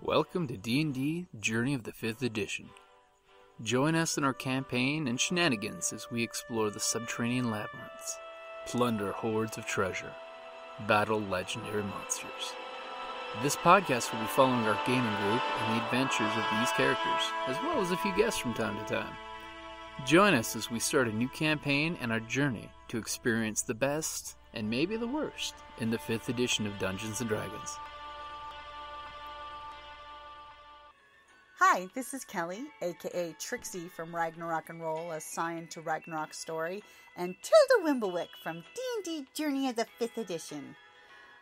Welcome to D&D Journey of the 5th Edition. Join us in our campaign and shenanigans as we explore the subterranean labyrinths, plunder hordes of treasure, battle legendary monsters. This podcast will be following our gaming group and the adventures of these characters, as well as a few guests from time to time. Join us as we start a new campaign and our journey to experience the best, and maybe the worst, in the 5th edition of Dungeons & Dragons. Hi, this is Kellie, aka Trixie from Ragnarok and Roll, assigned to Ragnarok Story, and Tilda Wimblewick from D&D Journey of the 5th Edition.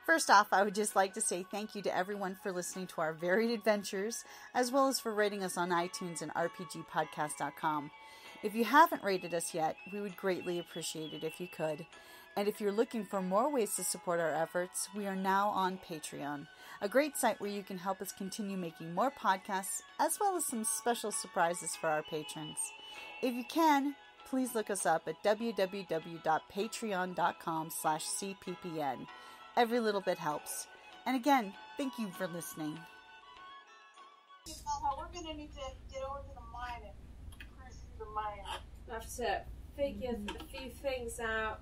First off, I would just like to say thank you to everyone for listening to our varied adventures, as well as for rating us on iTunes and rpgpodcast.com. If you haven't rated us yet, we would greatly appreciate it if you could. And if you're looking for more ways to support our efforts, we are now on Patreon, a great site where you can help us continue making more podcasts, as well as some special surprises for our patrons. If you can, please look us up at www.patreon.com/cppn. Every little bit helps. And again, thank you for listening. We're going to need to get over to the mine and cruise through the mine. I have to figure a few things out.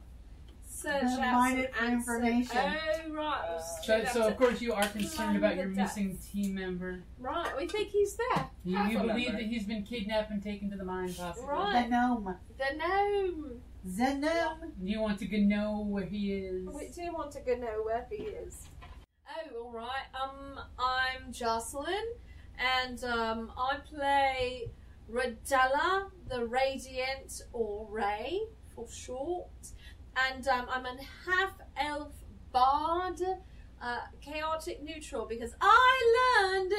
Search Mine out it for some information. Oh, right. So of course you are concerned about your missing team member. Right, we think he's there. You believe that he's been kidnapped and taken to the mine, possibly. Right. The gnome. The gnome. The gnome. You want to go know where he is. We do want to go know where he is. Oh, alright. I'm Jocelyne, and I play Radella, the Radiant, or Ray, for short. And I'm a half-elf bard, chaotic neutral, because I learned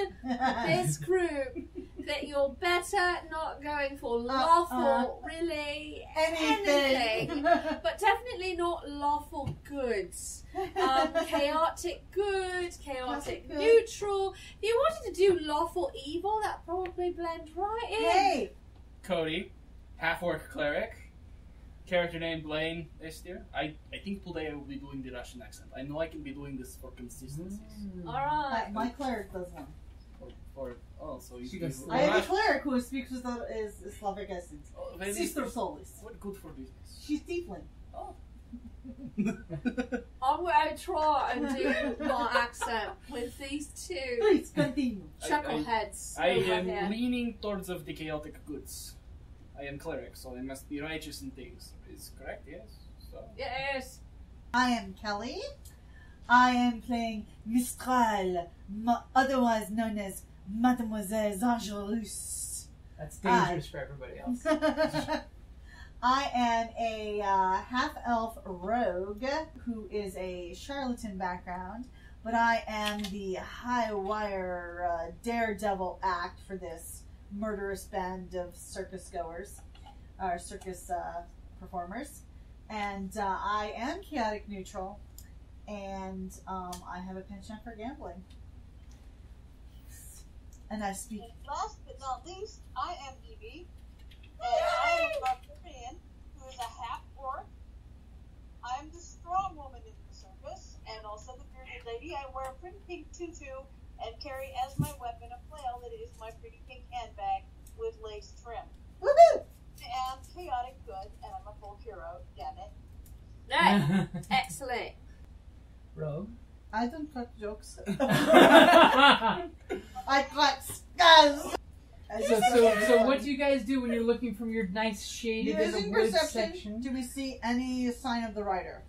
this group that you're better not going for lawful, really, anything. But definitely not lawful goods. Chaotic good, chaotic neutral. If you wanted to do lawful evil, that probably blend right in. Hey! Cody, half-orc cleric. Character name Blain this year. I think today I will be doing the Russian accent. I know I can be doing this for consistency. Alright. My cleric does one. So you I have a cleric who speaks with is Slavic accent. Sister Solis. What good for business? She's tiefling. Oh. I'm going to try and do my accent with these two Please continue. chuckleheads. I over am here. leaning towards of the chaotic goods. I am cleric, so I must be righteous in things. Is correct? Yes. So. Yes. I am Kellie. I am playing Mistral, otherwise known as Mademoiselle Dangerous. That's dangerous for everybody else. I am a half-elf rogue who is a charlatan background, but I am the high-wire daredevil act for this murderous band of circus goers, or circus performers. And I am chaotic neutral, and I have a penchant for gambling. And I speak. And last but not least, I am Evie, and I am a barbarian who is a half-orc. I am the strong woman in the circus, and also the bearded lady. I wear a pretty pink tutu and carry as my weapon a flail that is my pretty pink handbag with lace trim. Woohoo! I am chaotic good, and I'm a full hero, damn it. Yeah. Excellent. Rogue. I don't crack jokes. I crack skulls. So what do you guys do when you're looking from your nice shaded in the Using woods perception, section? do we see any sign of the rider?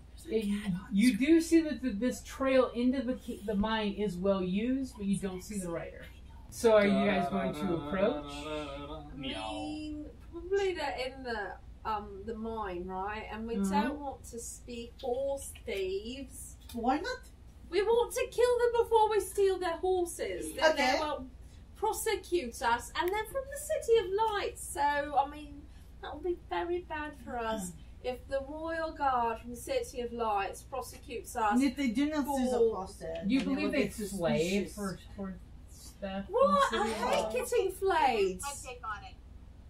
You do see that this trail into the mine is well used, but you don't see the rider. So are you guys going to approach? I mean, probably they're in the mine, right? And we don't want to be horse thieves. Why not? We want to kill them before we steal their horses. Then Okay. they will prosecute us, and they're from the City of Lights. So, I mean, that would be very bad for us if the Royal Guard from the City of Lights prosecutes us. And if they do not see the poster, Do you then believe will they get slay suspicious. for stuff? What? in I the city? hate getting flayed. My take on it.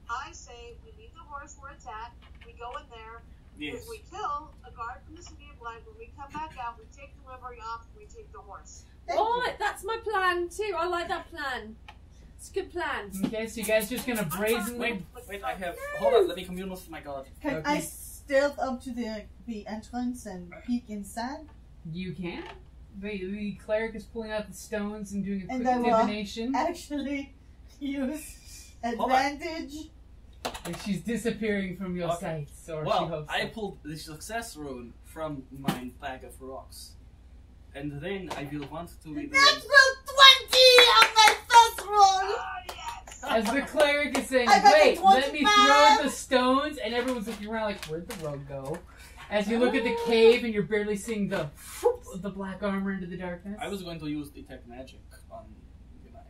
I say we leave the horse where it's at. We go in there. Yes. If we kill a guard from the city of Blain, when we come back out, we take delivery off, we take the horse. Alright, that's my plan too. I like that plan. It's a good plan. Okay, so you guys just gonna brazenly. Wait, I have. Hold on, let me commune with my god. Can Okay. I stealth up to the entrance and peek inside? You can. The cleric is pulling out the stones and doing a quick And I will divination. actually use advantage. And she's disappearing from your Okay. sights, or she Well, hopes. I so. pulled the success rune from my bag of rocks. And then I will want to be doing... Natural 20 on my first roll! Oh, yes! As the cleric is saying, I got wait, the let me 25. throw the stones, and everyone's looking around like, where'd the rogue go? As you look at the cave and you're barely seeing the whoop of the black armor into the darkness. I was going to use detect magic on the night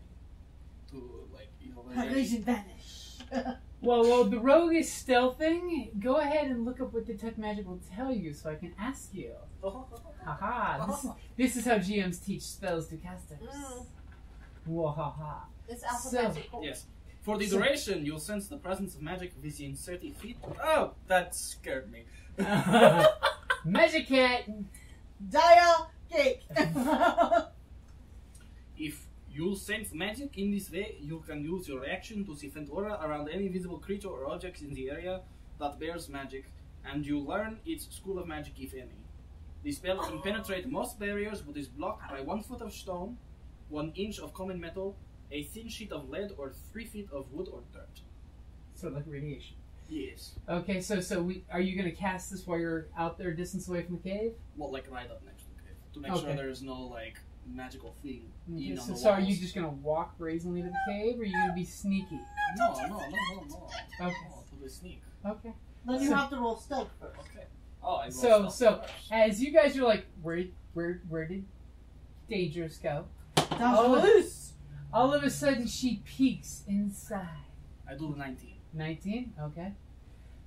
to, like, Illusion vanish. Well, the rogue is stealthing. Go ahead and look up what detect magic will tell you, so I can ask you. Haha! This is how GMs teach spells to casters. Wahaha! It's alphabetical. Yes. For the duration, you'll sense the presence of magic within 30 feet. Oh, that scared me. Magic cat. Dial cake. If you sense magic in this way, you can use your action to siphon aura around any visible creature or object in the area that bears magic, and you learn its school of magic, if any. The spell can penetrate most barriers, but is blocked by 1 foot of stone, 1 inch of common metal, a thin sheet of lead, or 3 feet of wood or dirt. Sort of like radiation. Yes. Okay, so are you going to cast this while you're out there, distance away from the cave? Well, like right up next to the cave, to make Okay. sure there's no like magical thing Okay, in on the so are you walls. just going to walk brazenly to the cave, or are you going to be sneaky? No. Okay. No, to the sneak. Okay. Then you have to roll stealth first. Okay. Oh, I So as you guys are like, where did Dangerous go? Loose. All of a sudden, she peeks inside. I do the 19. 19? Okay.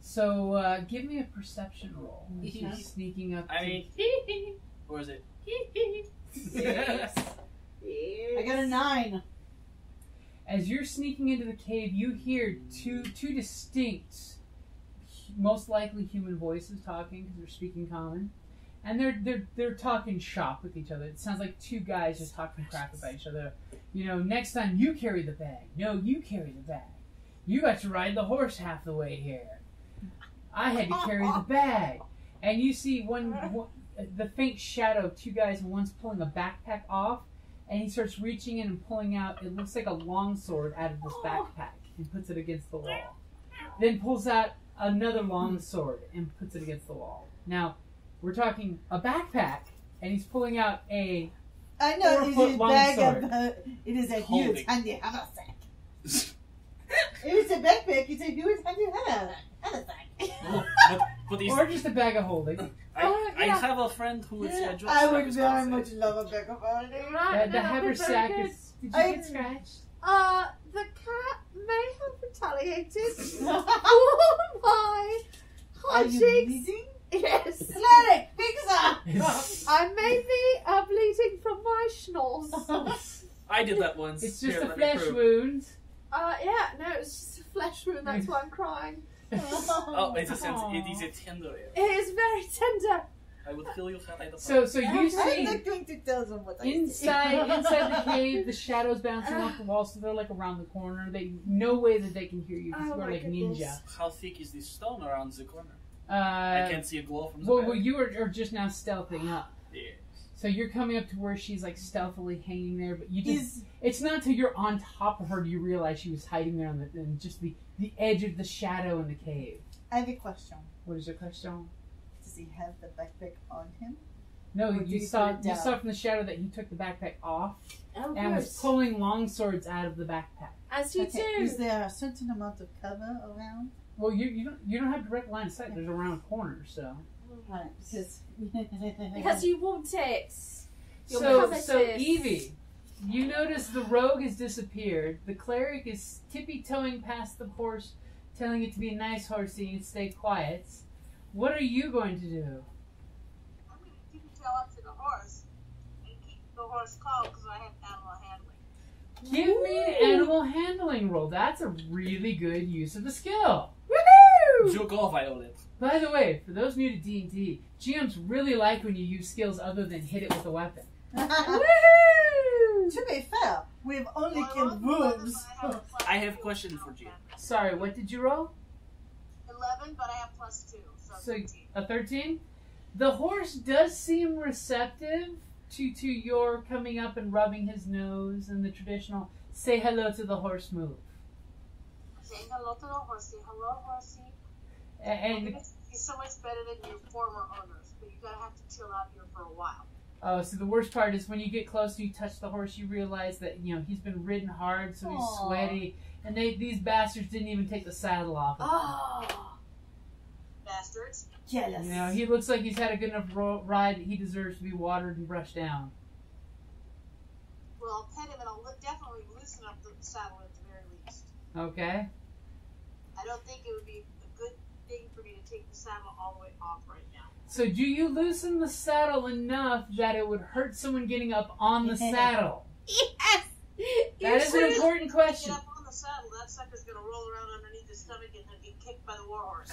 So, give me a perception roll. She's sneaking up. I mean, or is it? Yes. I got a 9. As you're sneaking into the cave, you hear two distinct, most likely human voices talking because they're speaking common, and they're talking shop with each other. It sounds like 2 guys just talking crap about each other. You know, next time you carry the bag. No, you carry the bag. You got to ride the horse half the way here. I had to carry the bag. And you see the faint shadow of 2 guys, and one's pulling a backpack off, and he starts reaching in and pulling out, it looks like a longsword out of this backpack, and puts it against the wall. Then pulls out another longsword and puts it against the wall. Now, we're talking a backpack, and he's pulling out a... I know it is a bag longsword. of. It is a Holding. huge handy haversack. It is a backpack. It's a huge handy haversack. But these, Or just a bag of holding. I have a friend who is a I would very much love a bag of holding. Right, The no, that'd be very haversack good. is... Did you I- get scratched? The cat may have retaliated for my Are you hijinks. bleeding? Yes. Cleric, fix her! I may be bleeding from my schnoz. I did that once. It's just Here, a let me flesh prove. wound. Yeah, no, it's just a flesh wound, that's why I'm crying. Oh, it is a tender area. It is very tender. I would kill you if I had So you I'm see... not going to tell them what I see. Inside the cave, the shadows bouncing off the wall, so they're like around the corner. They no way that they can hear you because Oh you are my like goodness. ninja. How thick is this stone around the corner? I Uh, can't see a glow from the well, back. you are just now stealthing up. Yeah. So you're coming up to where she's like stealthily hanging there, but you just Is it's not until you're on top of her do you realize she was hiding there on just the edge of the shadow in the cave. I have a question. What is your question? Does he have the backpack on him? No, Or you did he saw put it you down? saw from the shadow that he took the backpack off Oh, and was good. pulling long swords out of the backpack. As you Okay, do. is there a certain amount of cover around? Well, you don't have direct line of sight. There's a round corner, so. Right, because Because you want it. You're So covetous. Evie, you notice the rogue has disappeared. The cleric is tippy-toeing past the horse, telling it to be a nice horsey and stay quiet. What are you going to do? I'm going to keep the tail up to the horse and keep the horse calm because I have animal handling. Give me an animal handling roll. That's a really good use of a skill. Woohoo! You go, Violate. By the way, for those new to D&D, GMs really like when you use skills other than hit it with a weapon. Woohoo! To be fair, we've only killed wolves. I have a question for GM. Sorry, what did you roll? 11, but I have +2, so 13. A 13? The horse does seem receptive to your coming up and rubbing his nose and the traditional say hello to the horse move. Say hello to the horsey. Hello, horsey. And He's so much better than your former owners, but you gotta have to chill out here for a while. oh, so the worst part is when you get close and you touch the horse, you realize that he's been ridden hard, so he's Aww. sweaty, and these bastards didn't even take the saddle off. Oh, Bastards. jealous. He looks like he's had a good enough ride that he deserves to be watered and brushed down. Well, I'll pet him and I'll definitely loosen up the saddle at the very least. Okay. I don't think it would be a good thing for me to take the saddle all the way off right now. So do you loosen the saddle enough that it would hurt someone getting up on the saddle? Yes! That is an important question. Get up on the saddle, that sucker's gonna roll around underneath his stomach and then get kicked by the warhorse.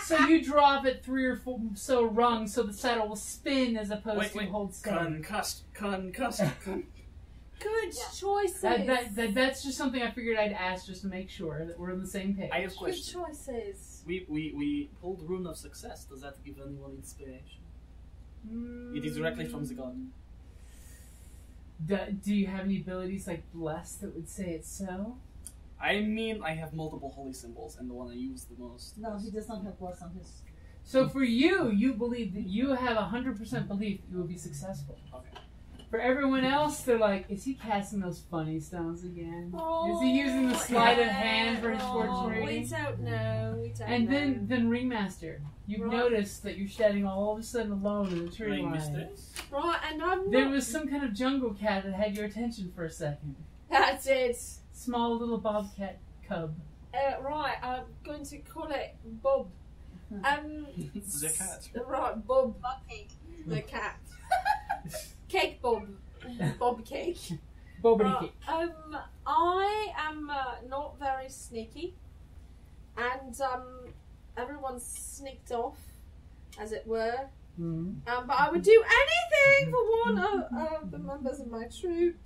So you drop it 3 or 4 so rungs so the saddle will spin as opposed to hold steady. Concussed. Good Yeah. choices. That's just something I figured I'd ask just to make sure that we're on the same page. I have a Good question. choices. We pulled Rune of Success. Does that give anyone inspiration? It is directly from the god. Do you have any abilities like Bless that would say it's so? I mean, I have multiple holy symbols, and the one I use the most. No, he does not have bless on his. So for you believe that you have 100% belief that you will be successful. Okay. For everyone else, they're like, is he casting those funny stones again? Oh, Is he using the sleight of hand for his fortune We reading? don't know. We don't And know. then Ringmaster, you've Right. noticed that you're standing all of a sudden alone in the tree Ring line. mistakes? Right, and I'm not. There was some kind of jungle cat that had your attention for a second. That's it. Small little bobcat cub. Right, I'm going to call it Bob. The cat. Right, Bob Butt cake. the cat. Cake Bob. Bob cake. Bobbity Right, cake. I am not very sneaky, and everyone's sneaked off, as it were. Mhm. But I would do anything for one of the members of my troop.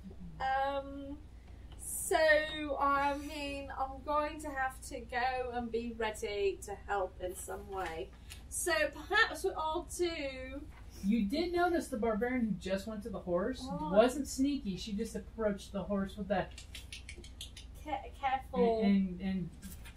So I mean, I'm going to have to go and be ready to help in some way. So perhaps what I'll do. You did notice the barbarian who just went to the horse Oh. wasn't sneaky. She just approached the horse with that, Careful. and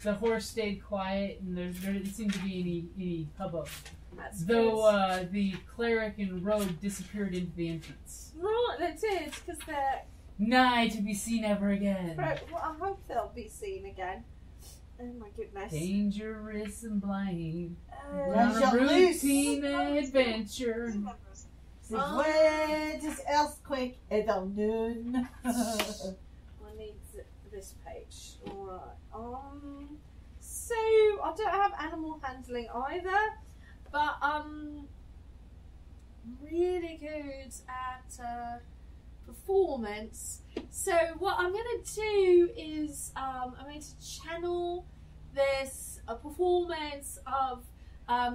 the horse stayed quiet, and there didn't seem to be any hubbub. That's Though good. the cleric and rogue disappeared into the entrance. Right, they did, because they're. Nigh to be seen ever again. Well, I hope they'll be seen again. Oh my goodness. Dangerous and Blain. That's On a your routine adventure. Team members. The greatest earthquake ever known. I need this page. Alright. So I don't have animal handling either, but I'm really good at performance. So what I'm going to do is I'm going to channel this performance of a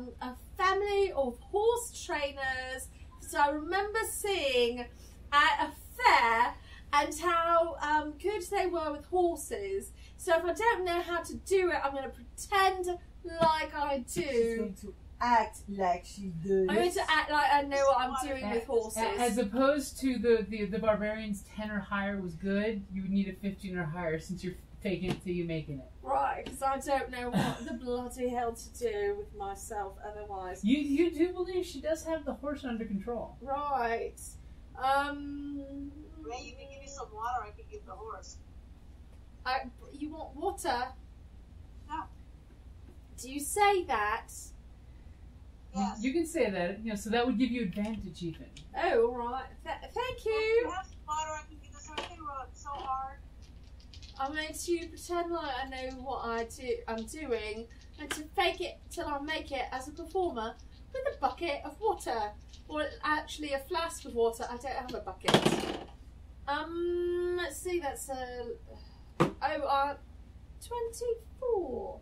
family of horse trainers that I remember seeing at a fair, and how good they were with horses. So if I don't know how to do it, I'm going to pretend like I She's do. going to act like she does. I'm going to act like I know what I'm doing with horses. As opposed to the barbarian's 10 or higher was good, you would need a 15 or higher since you're faking it till you're making it. Right, because I don't know what the bloody hell to do with myself otherwise. You do believe she does have the horse under control. Right. Ray, you can give me some water, I can give the horse. You want water? No. Do you say that? Yes. You can say that, so that would give you advantage even. Oh, all right. Thank If you. you have some water, I can give this one. They run so hard. I'm going to pretend like I know what I'm doing, and to fake it till I make it as a performer with a bucket of water, or actually a flask of water. I don't have a bucket. Let's see. That's 24.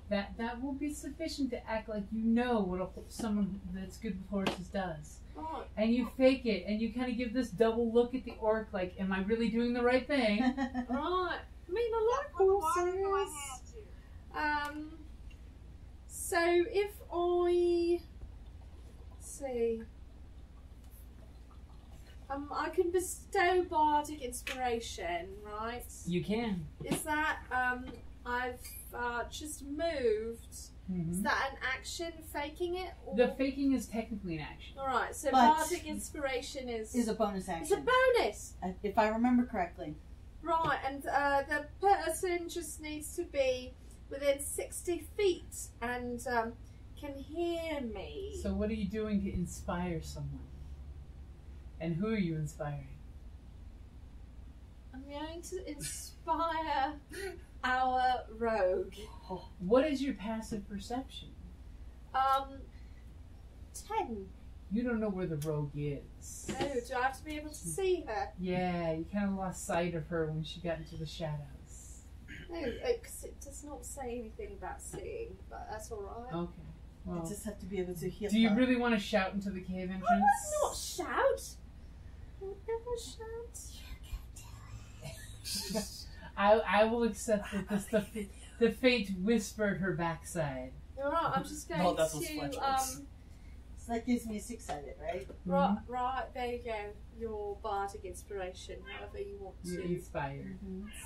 That will be sufficient to act like you know what someone that's good with horses does. Right. And you fake it, and you kind of give this double look at the orc, like, am I really doing the right thing? Right. I mean, I like Put water in my horses. hand, too. So if I see, I can bestow bardic inspiration, right? You can. Is that I've just moved? Mm-hmm. Is that an action, faking it? Or... The faking is technically an action. All right. So But bardic inspiration is Is a bonus it's a action. bonus. If I remember correctly. Right, and the person just needs to be within 60 feet and can hear me. So what are you doing to inspire someone? And who are you inspiring? I'm going to inspire our rogue. What is your passive perception? 10. You don't know where the rogue is. Oh, do I have to be able to see her? Yeah, you kind of lost sight of her when she got into the shadows. No, because it does not say anything about seeing, but that's alright. Okay. Well, I just have to be able to heal do you her. really want to shout into the cave entrance? I will not shout. I will never shout. I will accept that this the fate whispered her backside. Alright, I'm just going No, that was to flashbacks. So that gives me 6-sided, right? right, there you go. Your bardic inspiration, however you want You're to. inspired.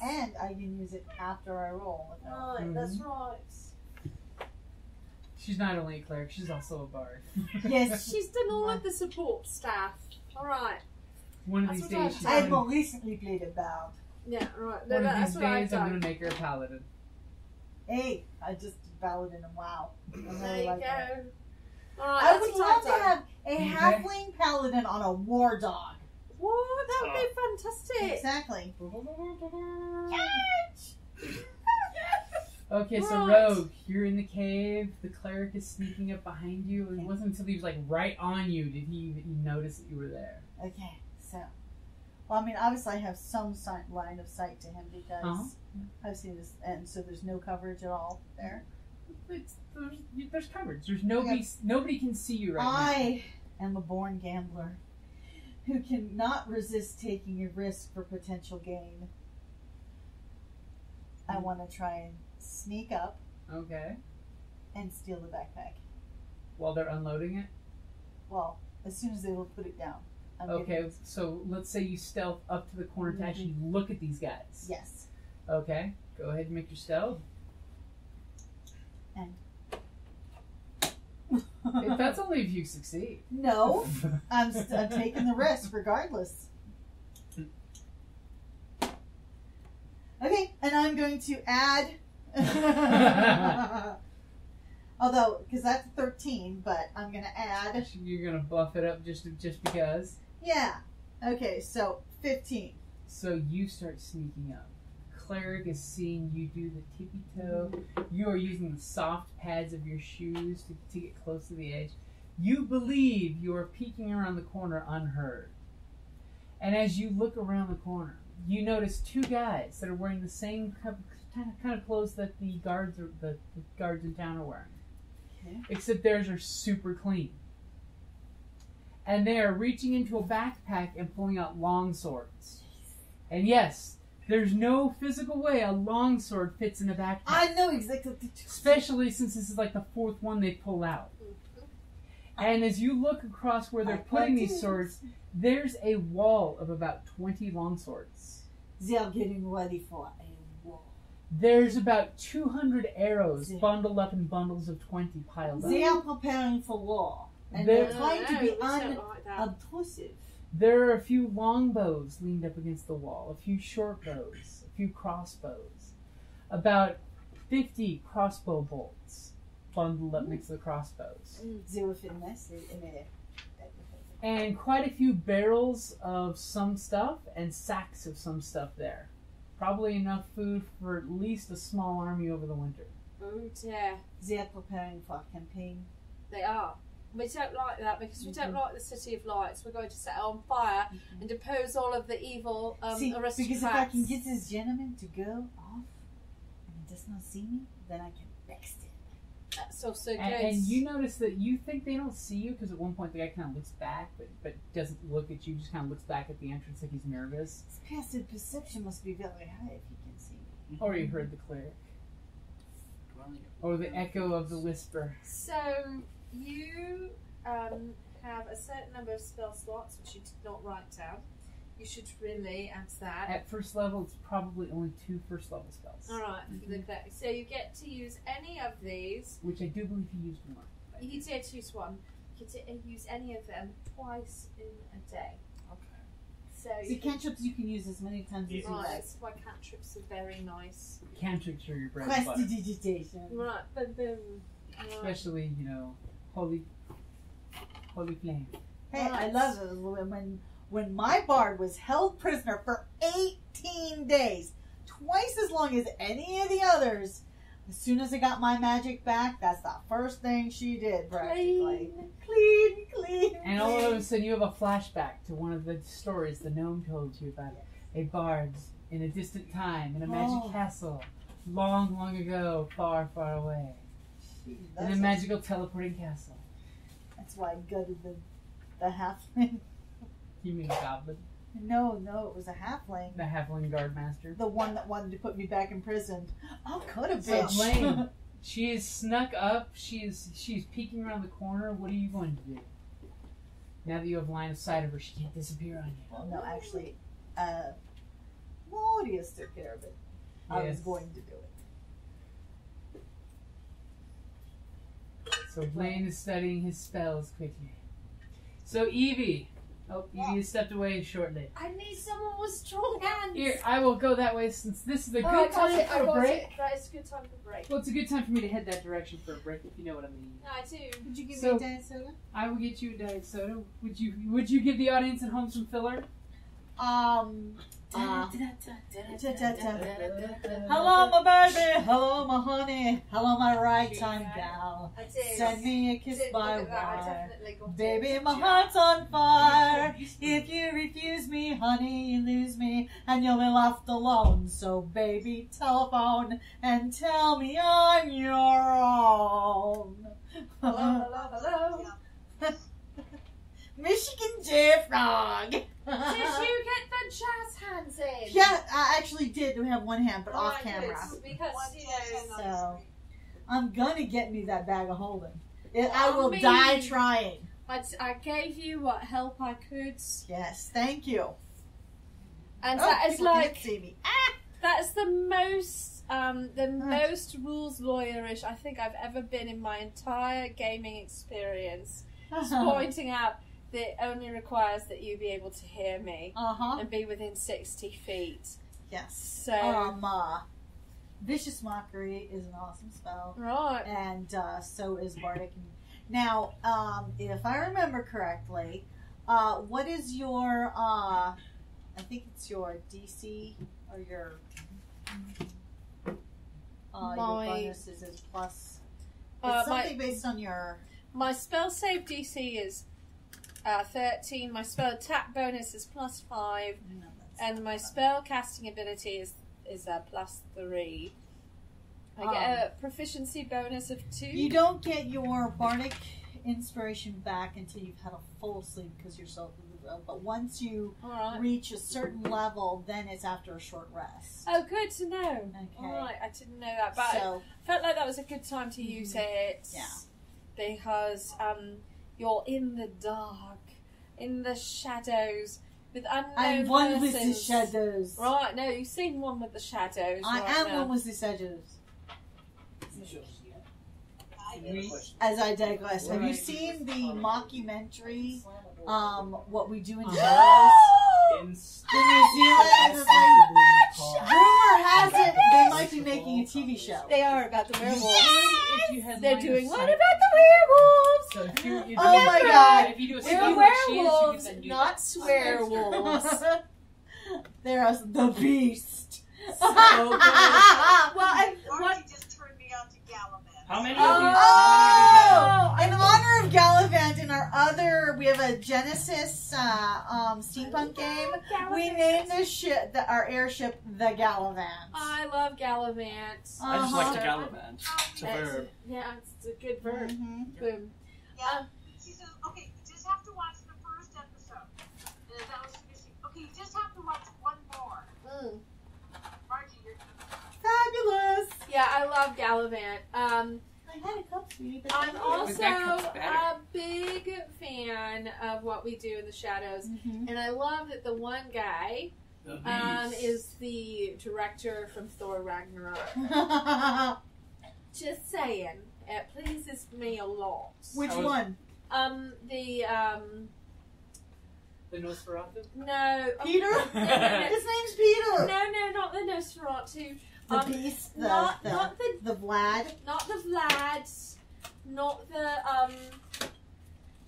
And I can use it after I roll. Right, that's right. She's not only a cleric, she's also a bard. Yes. She's done all of the support staff. Alright. One of That's these what days she's I have gonna, more recently played a bout. Yeah, right. one of That's these what I've days I'm done. gonna make her a paladin. Hey, I just paladin and wow. I There really you like that. go. Alright, I that's would what love I've to done. have a Okay. halfling paladin on a war dog. What? That would be fantastic. Exactly. Okay, so Right. Rogue, you're in the cave. The cleric is sneaking up behind you. It wasn't until he was like right on you did he notice that you were there. Okay, so. Well, I mean, obviously I have some line of sight to him because Uh-huh. I've seen this, and so there's no coverage at all there. There's coverage. There's nobody can see you right now. I am a born gambler who cannot resist taking a risk for potential gain. I want to try and sneak up Okay. and steal the backpack. While they're unloading it. Well, as soon as they will put it down. I'm Okay, getting- so let's say you stealth up to the corner to actually look at these guys. Yes. Okay, go ahead and make your stealth. And. That's only if you succeed. No, I'm taking the risk regardless. Okay, and I'm going to add. Although, because that's 13, but I'm going to add. You're gonna buff it up just because. Yeah. Okay, so 15. So you start sneaking up. Cleric is seeing you do the tippy toe. You are using the soft pads of your shoes to get close to the edge. You believe you are peeking around the corner unheard. And as you look around the corner, you notice two guys that are wearing the same kind of clothes that the guards in town are wearing. Okay. Except theirs are super clean. And they are reaching into a backpack and pulling out long swords. And yes, there's no physical way a longsword fits in a backpack. I know exactly. Especially since this is like the fourth one they pull out. And as you look across where they're putting these swords, there's a wall of about 20 longswords. They are getting ready for a war. There's about 200 arrows bundled up in bundles of 20 piled up. They are preparing for war. And They're- they're trying to be we don't like that. unobtrusive. There are a few longbows leaned up against the wall, a few short bows, a few crossbows, about 50 crossbow bolts bundled up next to the crossbows, They will fit nicely in a. and quite a few barrels of some stuff and sacks of some stuff there. Probably enough food for at least a small army over the winter. Oh dear. They are preparing for a campaign. They are. We don't like that because we don't like the City of Lights. We're going to set it on fire and depose all of the evil See, aristocrats. because if I can get this gentleman to go off and he does not see me, then I can vex him. That's also good. And you notice that you think they don't see you because at one point the guy kind of looks back, but doesn't look at you. Just kind of looks back at the entrance like he's nervous. His passive perception must be very high if he can see me. Or you heard the cleric. Or the echo of the whisper. So you have a certain number of spell slots which you did not write down. You should relay add that. At first level, it's probably only 2 first level spells. Alright, for the cleric. So you get to use any of these. Which I do believe you used one. You can choose one. You can use any of them twice in a day. Okay. So See, cantrips you can use as many times as you right, like. that's why cantrips are very nice. Cantrips are your bread and butter. Prestidigitation. Right, boom, boom. Right. Especially, holy flame. Hey, I love it when my bard was held prisoner for 18 days, twice as long as any of the others. As soon as I got my magic back, that's the first thing she did, practically. Clean. And all of a sudden you have a flashback to one of the stories the gnome told you about a bard in a distant time in a magic castle long, long ago, far, far away. In a magical teleporting castle. That's why I gutted the halfling. You mean a goblin? No, it was a halfling. The halfling guard master. The one that wanted to put me back in prison. Oh, could have So been. Blain, she is snuck up. She's peeking around the corner. What are you going to do? Now that you have line of sight of her, she can't disappear on you. Well, no, actually, Morius took care of it. I was going to do it. So Blain is studying his spells quickly. So Evie. Oh, Evie has stepped away shortly. I need someone with strong hands. Here, I will go that way since this is a good time for a break. That is a good time for a break. Well, it's a good time for me to head that direction for a break, if you know what I mean. I do. Would you give So- me a diet soda? I will get you a diet soda. Would you give the audience at home some filler? Hello, my baby. Hello, my honey. Hello, my ragtime gal. I did. Send me a I kiss did. by Look at that. I wire. definitely got Baby, it. my heart's on fire. If you refuse me, honey, you lose me, and you'll be left alone. So, baby, telephone and tell me I'm your own. Hello. Michigan J-Frog. Did you get the jazz hands in? Yeah, I actually did have one hand, but off Right, camera. good, because, So, I'm gonna get me that bag of holding. I will me. die trying. I gave you what help I could. Yes, thank you. And Oh, that is people can't like, see me. that's the most most rules lawyerish I think I've ever been in my entire gaming experience. Just pointing out that it only requires that you be able to hear me and be within 60 feet. Yes. So, Vicious Mockery is an awesome spell. right. And so is Bardic. Now, if I remember correctly, what is your, I think it's your DC or your bonuses is plus, it's something based on your... My spell save DC is 13. My spell attack bonus is +5. No, And my spell casting ability is +3. I get a proficiency bonus of 2. You don't get your bardic inspiration back until you've had a full sleep because you're so. But once you Alright. reach a certain level, then it's after a short rest. Oh, good to know. Okay. Alright, I didn't know that, but So I felt like that was a good time to use it. Yeah. Because you're in the dark, in the shadows, with unknown I'm one with the persons. shadows. Right, no, you've seen one with the shadows. I right am now. one with the shadows. We- As I digress, have you seen the mockumentary? What we do in shadows? In The New Zealand. Rumor has it they might be making a TV show. They are about the werewolves. If you had They're line of doing sight- what about the werewolves? So if you Oh my God. If you do a They're spell like she is, you werewolves, can then do not that. swearwolves. They're the beast. Well, Marty just turned me on to Gallivant. How many of you? Oh! In honor of Gallivant in our a Genesis steampunk game. We named our airship the Gallivant. I love Gallivant. I just like to gallivant. It's a verb. Yeah, it's a good verb. Mm-hmm. Boom. Yeah. She says, okay, you just have to watch the first episode. And that was finishing. Okay, you just have to watch one more. Margie, you're Fabulous. Yeah, I love Gallivant. I had a cup, sweetie, but I'm also that cup's a better. big fan of what we do in the shadows, and I love that the one guy is the director from Thor Ragnarok. Just saying, it pleases me a lot. Which one? The Nosferatu? No, Peter? no. His name's Peter. No, not the Nosferatu. The Beast, not the Vlad. Not the Vlad, not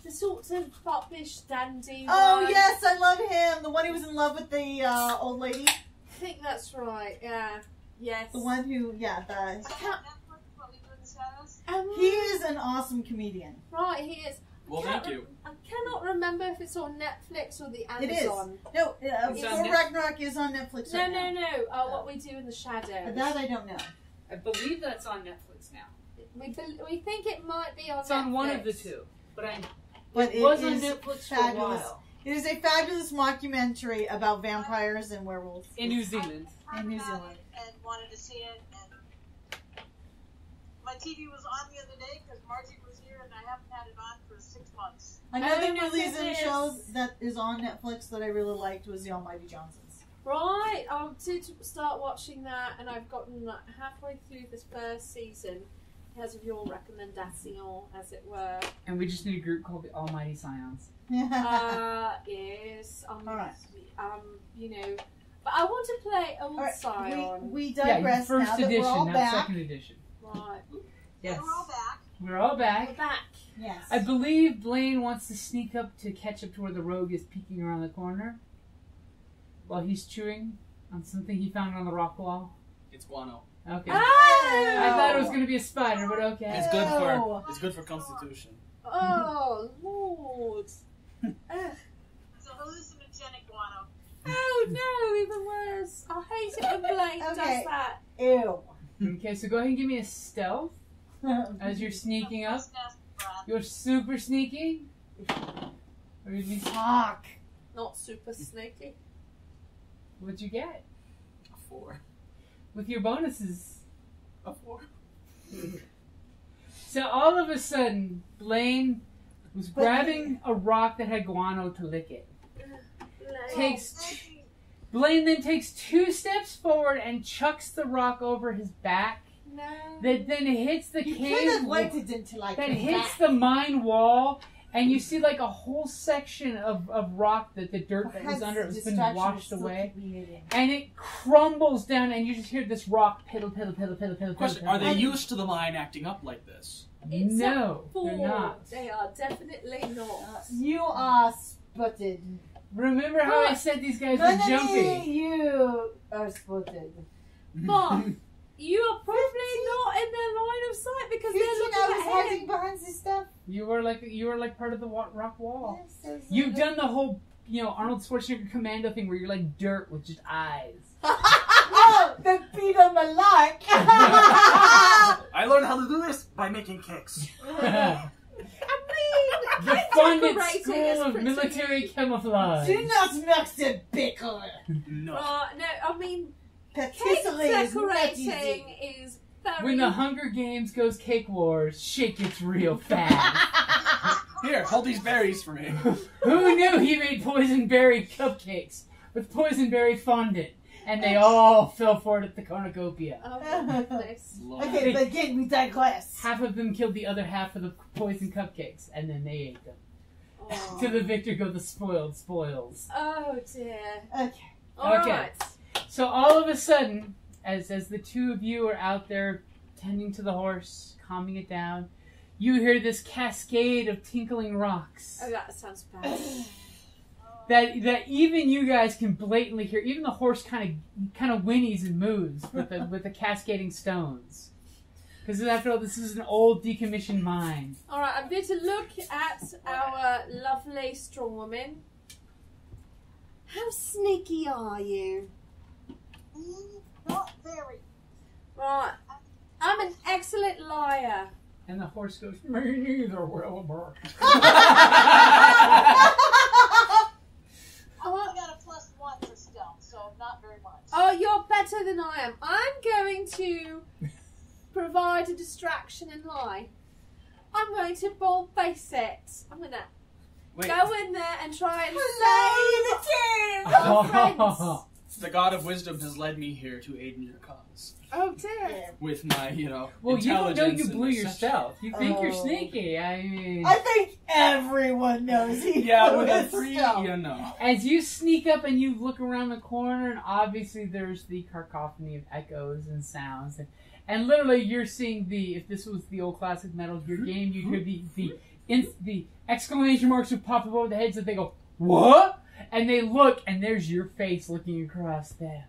the sort of foppish dandy Oh, one. yes, I love him. The one who was in love with the old lady. I think that's right, yeah. Yes. The one who, on Netflix, what we do in the shadows. he is an awesome comedian. Right, he is. Well, thank you. I cannot remember if it's on Netflix or the It is. Amazon. No, It's on Thor Netflix. Ragnarok is on Netflix right now. No. What we do in the shadows. That I don't know. I believe that's on Netflix now. We think it might be on It's Netflix. on one of the two. But But it was on is Netflix for a fabulous. while. It is a fabulous mockumentary about vampires and werewolves. In New Zealand. In New Heard Zealand. about it and wanted to see it, and my TV was on the other day because Margie was here, and I haven't had it on for 6 months. Another Oh, my movies and goodness. shows that is on Netflix that I really liked was The Almighty Johnsons. Right, I did start watching that, and I've gotten halfway through this first season because of your recommendation, as it were. And we just need a group called the Almighty Scions. Yes. All right. You know, but I want to play Old All right, Scion. we Yeah, digress first now that edition, we're all not back. second edition. Right. Yes. We're all back. We're all We're back. back. Yes. I believe Blain wants to sneak up to catch up to where the rogue is peeking around the corner while he's chewing on something he found on the rock wall. It's guano. Okay. Oh! I thought it was going to be a spider, but okay. It's good for constitution. Oh, Lord. Ugh. It's a hallucinogenic guano. Oh, no, even worse. I hate it when Blain does Okay. that. Ew. Okay, so go ahead and give me a stealth as you're sneaking up. That's nasty, Brad. You're super sneaky. Or did you Fuck. Not super sneaky. What'd you get? A 4. With your bonuses. A 4. So all of a sudden, Blain was grabbing a rock that had guano to lick it. Blain then takes 2 steps forward and chucks the rock over his back. No. That then hits the You cave. could have waited until I That came hits back. the mine wall, and you see like a whole section of rock that the dirt that was Perhaps under it the has been distraction washed will still away, keep me hidden. and it crumbles down, and you just hear this rock piddle, piddle, piddle, piddle, piddle. Question: piddle, Are they piddle. used to the mine acting up like this? It's No, a 4. they're not. They are definitely not. You are spotted. Remember how I said these guys were None of jumpy? you are spotted. But you are probably not in their line of sight because they're 15 looking hours ahead. hiding behind this stuff. You were like part of the rock wall. Yes, there's a- You've done the whole, Arnold Schwarzenegger commando thing where you're like dirt with just eyes. Oh, the Peter Malak. I learned how to do this by making kicks. The funded decorating school is of pretty military camouflage. Do not mix the pickle. No. No, I mean, cake Patisserie is not decorating easy. is very... When the Hunger Games goes cake wars, shit gets real fast. Here, hold these berries for me. Who knew he made poison berry cupcakes with poison berry fondant? And they all fell for it at the cornucopia. Oh, my goodness. Lord. Okay, but again, we digress. Half of them killed the other half of the poison cupcakes, and then they ate them. Oh. To the victor go the spoiled spoils. Oh, dear. Okay. All Okay. right. So all of a sudden, as the two of you are out there tending to the horse, calming it down, you hear this cascade of tinkling rocks Oh, that sounds bad. that even you guys can blatantly hear. Even the horse kind of whinnies and moves with the cascading stones. Because after all, this is an old decommissioned mine. All right, I'm going to look at our lovely strong woman. How sneaky are you? Not very. Right. I'm an excellent liar. And the horse goes, me neither, Wilbur. I only got a +1 for stealth, so not very much. Oh, you're better than I am. I'm going to provide a distraction and lie. I'm going to bold face it. I'm going to go in there and try and save your friends. The god of wisdom has led me here to aid in your cause. Oh dear. With my, Well, you don't know you intelligence blew and your deception. stealth. You think you're sneaky. I mean... I think everyone knows he Yeah, with a knows 3, stuff. you know. As you sneak up and you look around the corner, and obviously there's the cacophony of echoes and sounds. And literally you're seeing if this was the old classic Metal Gear game, you'd hear the exclamation marks would pop above the heads and they go, what? And they look, and there's your face looking across them.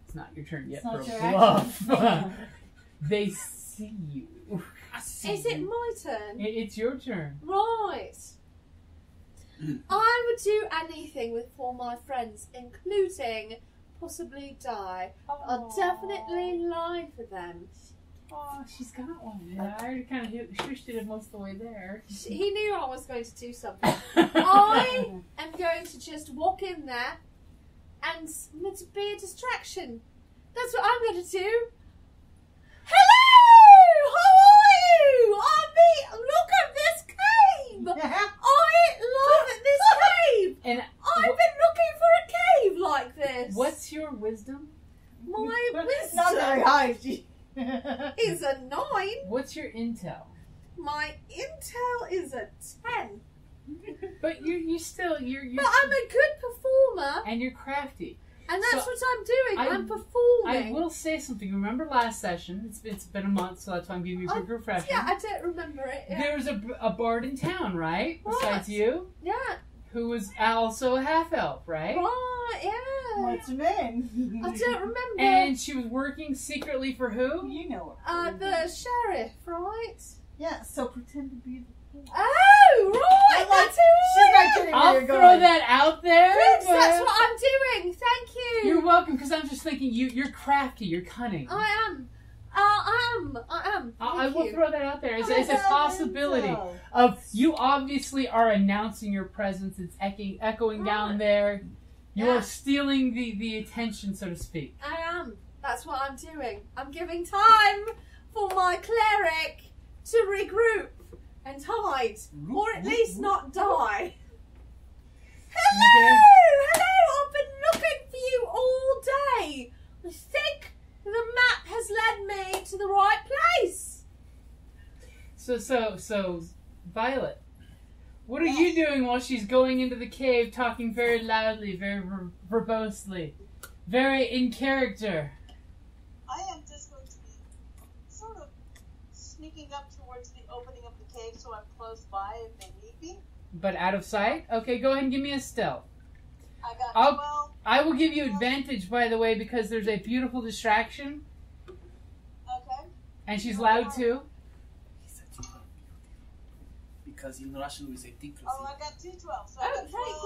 It's not your turn yet It's for not a your bluff. They see you. Is it my turn? It's your turn. Right. I would do anything for my friends, including possibly die. I'll definitely lie for them. Oh, she's got one. Yeah, I already kind of shushed it most of the way there. He knew I was going to do something. I am going to just walk in there and to be a distraction. That's what I'm going to do. Hello! How are you? Look at this cave! I love this cave! And I've been looking for a cave like this. what's your wisdom? My Not very wisdom high. is a 9. What's your intel? My intel is a 10. But you're But I'm a good performer, and you're crafty. and that's So, what I'm doing. I I'm performing. I will say something. Remember last session? It's been a month, so that's why I'm giving you a quick refresher. Yeah, I don't remember it. Yeah. There was a bard in town, right? Besides Right. you, Yeah. who was also a half elf, right? Right, yeah. What's her name? I don't remember. And she was working secretly for who? You know it. The sheriff, right? Yeah, so pretend to be the... Oh, right, I'm like, that's who she's I not am. kidding where I'll you're throw going. that out there. Thanks, that's but- what I'm doing. Thank you. You're welcome, because I'm just thinking you're crafty, you're cunning. I am. I am. I Thank will you. throw that out there as a That's possibility intel. of you obviously are announcing your presence. It's echoing down Right. there. You Yeah. are stealing the attention, so to speak. I am. That's what I'm doing. I'm giving time for my cleric to regroup and hide, or at least not die. Hello! Hello! I've been looking for you all day. I think the map has led me to the right place. So, Violet, what are you doing while she's going into the cave, talking very loudly, very verbosely, very in character? I am just going to be sort of sneaking up towards the opening of the cave so I'm close by if they need me. But out of sight? Okay, go ahead and give me a stealth. I got I'll- 12. I will give you advantage, by the way, because there's a beautiful distraction, Okay. and she's loud too. Because in Russian we say tikra. Oh, I got 2 12. So Oh, I got thank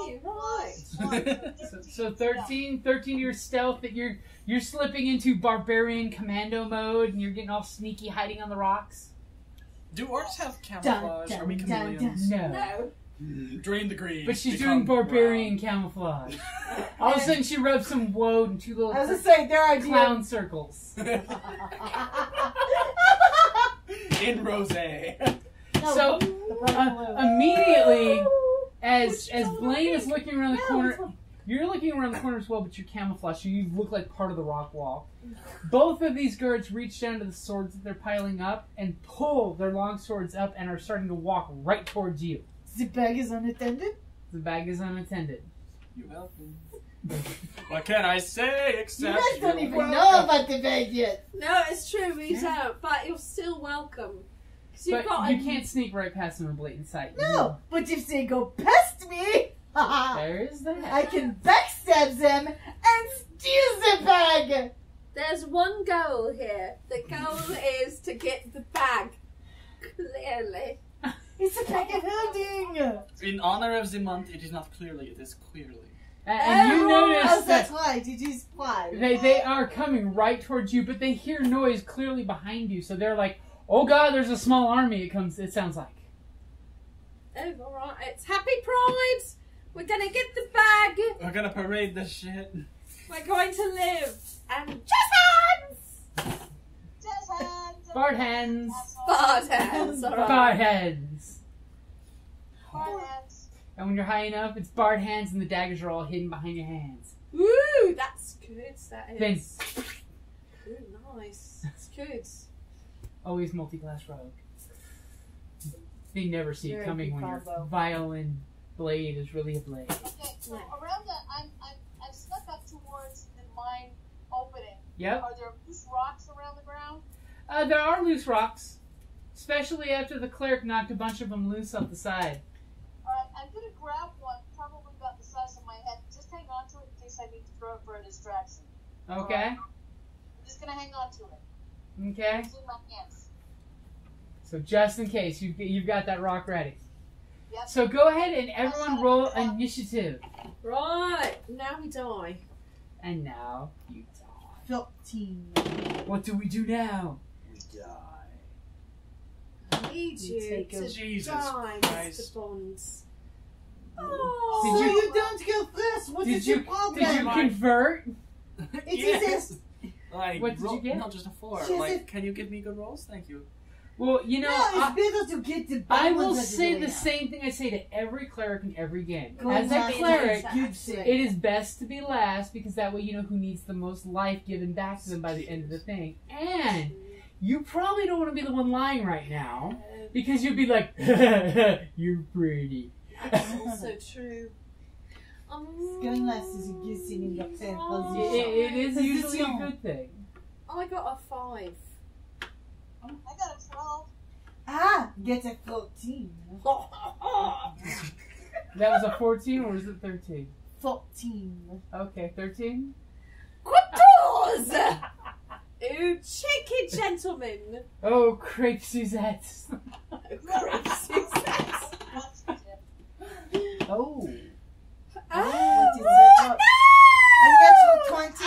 12 you. plus So 13. 13 your stealth that you're slipping into barbarian commando mode, and you're getting all sneaky, hiding on the rocks. Do orcs have camouflage? Are we chameleons? No. No. Drain the green. But she's become doing barbarian brown. camouflage. All of a sudden, she rubs some woad and 2 little I was just saying, their idea. clown circles. In rose. So immediately, as Blain is looking around the corner, you're looking around the corner as well, but you're camouflaged, so you look like part of the rock wall. Both of these guards reach down to the swords that they're piling up and pull their long swords up and are starting to walk right towards you. The bag is unattended. The bag is unattended. You're welcome. What can I say You except guys don't you're even know welcome. about the bag yet. No, it's true, we don't, but you're still welcome. 'Cause you've But got you can't sneak right past them in blatant sight. No, but if they go past me, There is that. I can backstab them and steal the bag. There's one goal here. The goal is to get the bag. like a building. In honor of the month, it is not clearly, it is queerly. And you notice Oh, that's that right. It is quiet. they are coming right towards you, but they hear noise clearly behind you, so they're like, "Oh God, there's a small army." It sounds like. Oh, alright. It's Happy Pride! We're gonna get the bag! We're gonna parade this shit. We're going to live! And jazz hands! Jazz hands. Bard hands. Bard hands, alright. Bard hands. Bard hands. And when you're high enough, it's bard hands, and the daggers are all hidden behind your hands. Ooh, that's good. That Then, is. Ooh, nice. That's good. always multi-class rogue. They never see it Very coming good when your combo. violin blade is really a blade. Okay, so around that, I've snuck up towards the mine opening. Yep. Are there loose rocks around the ground? There are loose rocks, especially after the cleric knocked a bunch of them loose off the side. Alright, I'm gonna grab one, probably about the size of my head. Just hang on to it in case I need to throw it for a distraction. Okay. I'm just gonna hang on to it. Okay. It's in my hands. So just in case, you've got that rock ready. Yep. So go ahead and everyone roll initiative. Right, now we die. And now you die. 15. What do we do now? We die. I need You you take to a- Jesus die, Christ. Mr. Bonds. Did So you- you don't go first. What is your problem? Did you convert? It Yes. is Like, What did you get? Not just a 4. Just Like, a- can you give me good rolls? Thank you. Well, you know, no, it's better to get the I bad will ones out of say way the now. same thing I say to every cleric in every game. Go As a on, cleric, good say. it is best to be last because that way you know who needs the most life given back to them by the end of the thing. And you probably don't want to be the one lying right now because you'd be like, "You're pretty." That's also true. Going last is a good thing in your third position. It is usually a Position. good thing. I got a 5. I got a 12. Ah, get a 14. That was a 14 or was it 13? 14. Okay, 13? Quatorze! Ooh, cheeky gentlemen. Oh, crepe Suzette. Great success. What's the tip? Oh. What is it? A natural 20.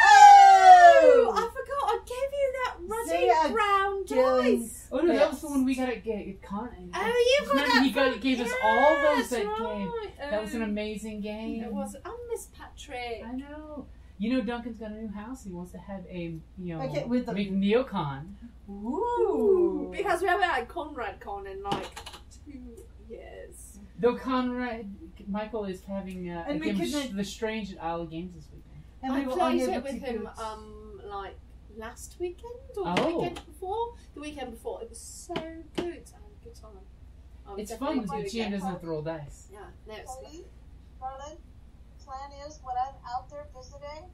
Oh, I forgot I gave you that See, ruddy I'm brown doing- dice. Oh no, that was the one we got at Con. Oh, you got Remember, that he from- gave us all those Yes, that right. game. That was an amazing game. It was. Oh, Miss Patrick. I know. You know, Duncan's got a new house. He wants to have a, Okay, with the- big neocon. Ooh. Because we haven't had Conrad Con in like 2 years. Though Michael is having a And we game could of The Strange at Isle of Games this weekend. And I we were played unable it with to him put- like last weekend or Oh. the weekend before. The weekend before, it was so good. I had a good time. I would It's definitely fun do when it the GM again. doesn't have to roll dice. Yeah, no, it's Cody, Garland, plan is when I'm out there visiting,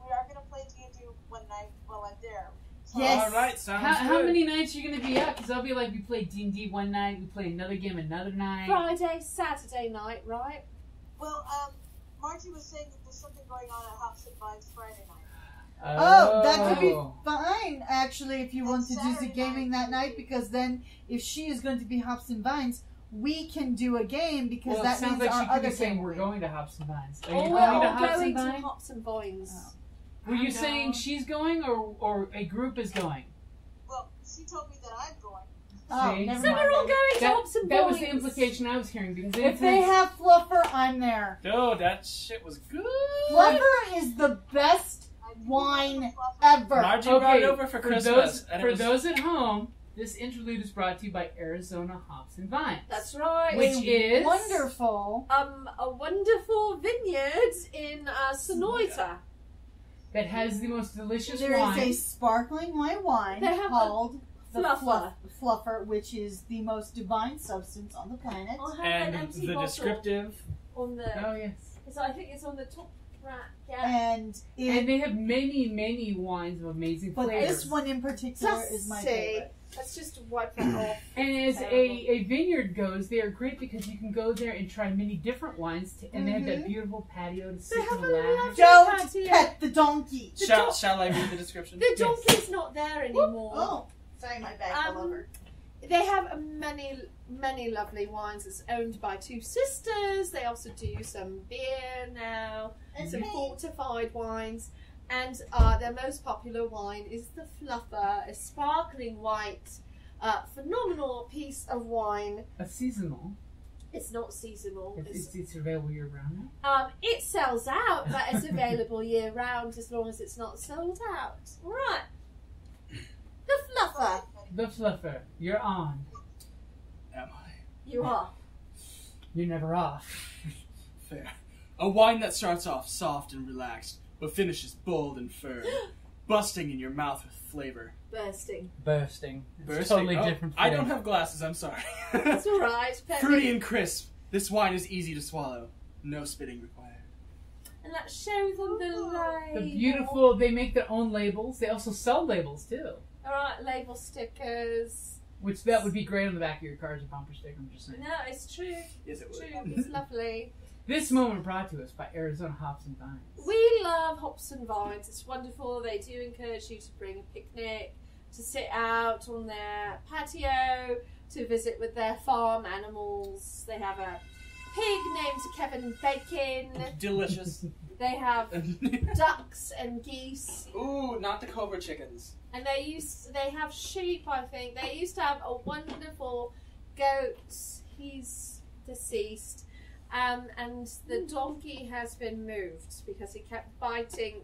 we are going to play D&D one night while I'm there. So Yes. Alright, sounds How good. many nights are you going to be out? Because I'll be like, we play D&D one night, we play another game another night. Friday, Saturday night, right? Well, Margie was saying that there's something going on at Hops and Vines Friday night. Oh, that could be fine, actually, if you want to do the Saturday gaming night. that night, because then if she is going to be Hops and Vines, we can do a game, because Well, it that sounds means like she our could be other saying game. we're going to Hops and Vines. Are you Oh, going to we're Hops going and to Vines? Hops and Vines. Were you I saying know. she's going or a group is going? Well, she told me that I'm going. Oh, See? never So mind. we're all going to That, Hops and that was Vines. the implication I was hearing because If they have Fluffer, I'm there. Dude, that shit was good. Fluffer is the best I do wine have a fluffer. ever. Margie brought it over for for Christmas. those and it for was, those at home, this interlude is brought to you by Arizona Hops and Vines. That's right. Which is Wonderful. A wonderful vineyard in Sonoita. that has the most delicious There wine. is a sparkling white wine They have called the Fluffer. Fluffer, which is the most divine substance on the planet. I have an and empty the bottle descriptive. on the. Oh yes, So I think it's on the top rack. Yeah. And and they have many wines of amazing but flavors. this one in particular is my See. favorite. Let's just wipe that off. And as Terrible. a vineyard goes, they are great because you can go there and try many different wines, and they have that beautiful patio to sit have and a relax. lovely Don't patio. pet the donkey. Shall I read the description? The donkey's not there anymore. Oh, sorry, my bag fell over. They have many lovely wines. It's owned by two sisters. They also do some beer now, and some fortified wines. And their most popular wine is the Fluffer, a sparkling white, phenomenal piece of wine. A seasonal. It's not seasonal. It's available year round. It sells out, but it's available year round as long as it's not sold out. Right. The Fluffer. The Fluffer, you're on. Am I? You are. You're never off. Fair. A wine that starts off soft and relaxed, but finishes bold and firm, busting in your mouth with flavor. Bursting. It's totally different. I don't have glasses, I'm sorry. That's alright. Fruity and crisp. This wine is easy to swallow. No spitting required. And let's show them the label. The beautiful, they make their own labels. They also sell labels too. Alright, label stickers. Which that would be great on the back of your car as a bumper sticker, I'm just saying. No, it's true. Yes, it would. True. It's lovely. This moment brought to us by Arizona Hops and Vines. We love Hops and Vines. It's wonderful. They do encourage you to bring a picnic, to sit out on their patio, to visit with their farm animals. They have a pig named Kevin Bacon. Delicious. They have ducks and geese. Ooh, not the cobra chickens. And they have sheep, I think. They used to have a wonderful goat. He's deceased. And the donkey has been moved because he kept biting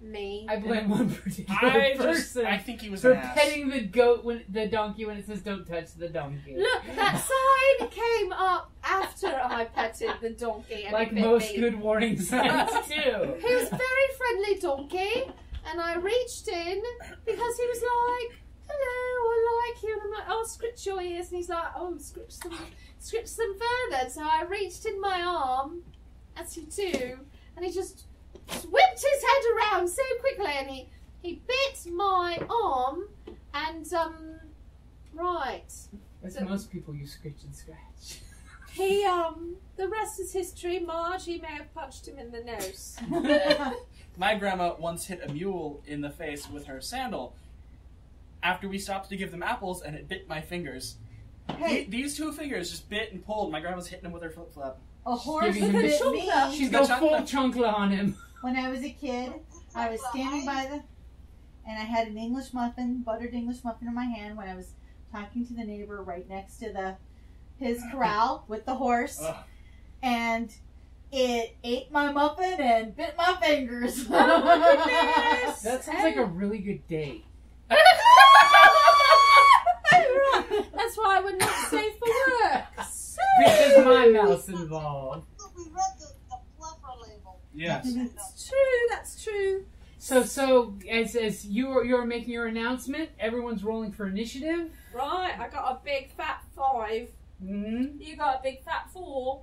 me. I blame one particular person. I think he was for an ass. petting the donkey when it says don't touch the donkey. Look, that sign came up after I petted the donkey. And Like it bit most me. good warning signs do. He was a very friendly donkey, and I reached in because he was like, "Hello, I like you," and I'm like, "Oh, scritch your ears," and he's like, "Oh, scritch them further." So I reached in my arm, as you do, and he just whipped his head around so quickly, and he bit my arm, and right. As So- most people use scratch and scratch. He the rest is history. Margie may have punched him in the nose. My grandma once hit a mule in the face with her sandal after we stopped to give them apples, and it bit my fingers. Hey, These two fingers just bit and pulled. My grandma's hitting him with her flip-flop. a horse Giving him bit the me shoulder. She's got got full chancla. chancla on him. when I was a kid. I was standing by and I had an English muffin, buttered English muffin in my hand when I was talking to the neighbor right next to his corral with the horse. Ugh. And it ate my muffin and bit my fingers. Oh my goodness! That sounds like a really good date. That's why we're not safe for work. Because my mouth's involved. We read the fluffer label. Yes. That's true. That's true. So as you're making your announcement, everyone's rolling for initiative. Right, I got a big fat 5. Mm-hmm. You got a big fat 4.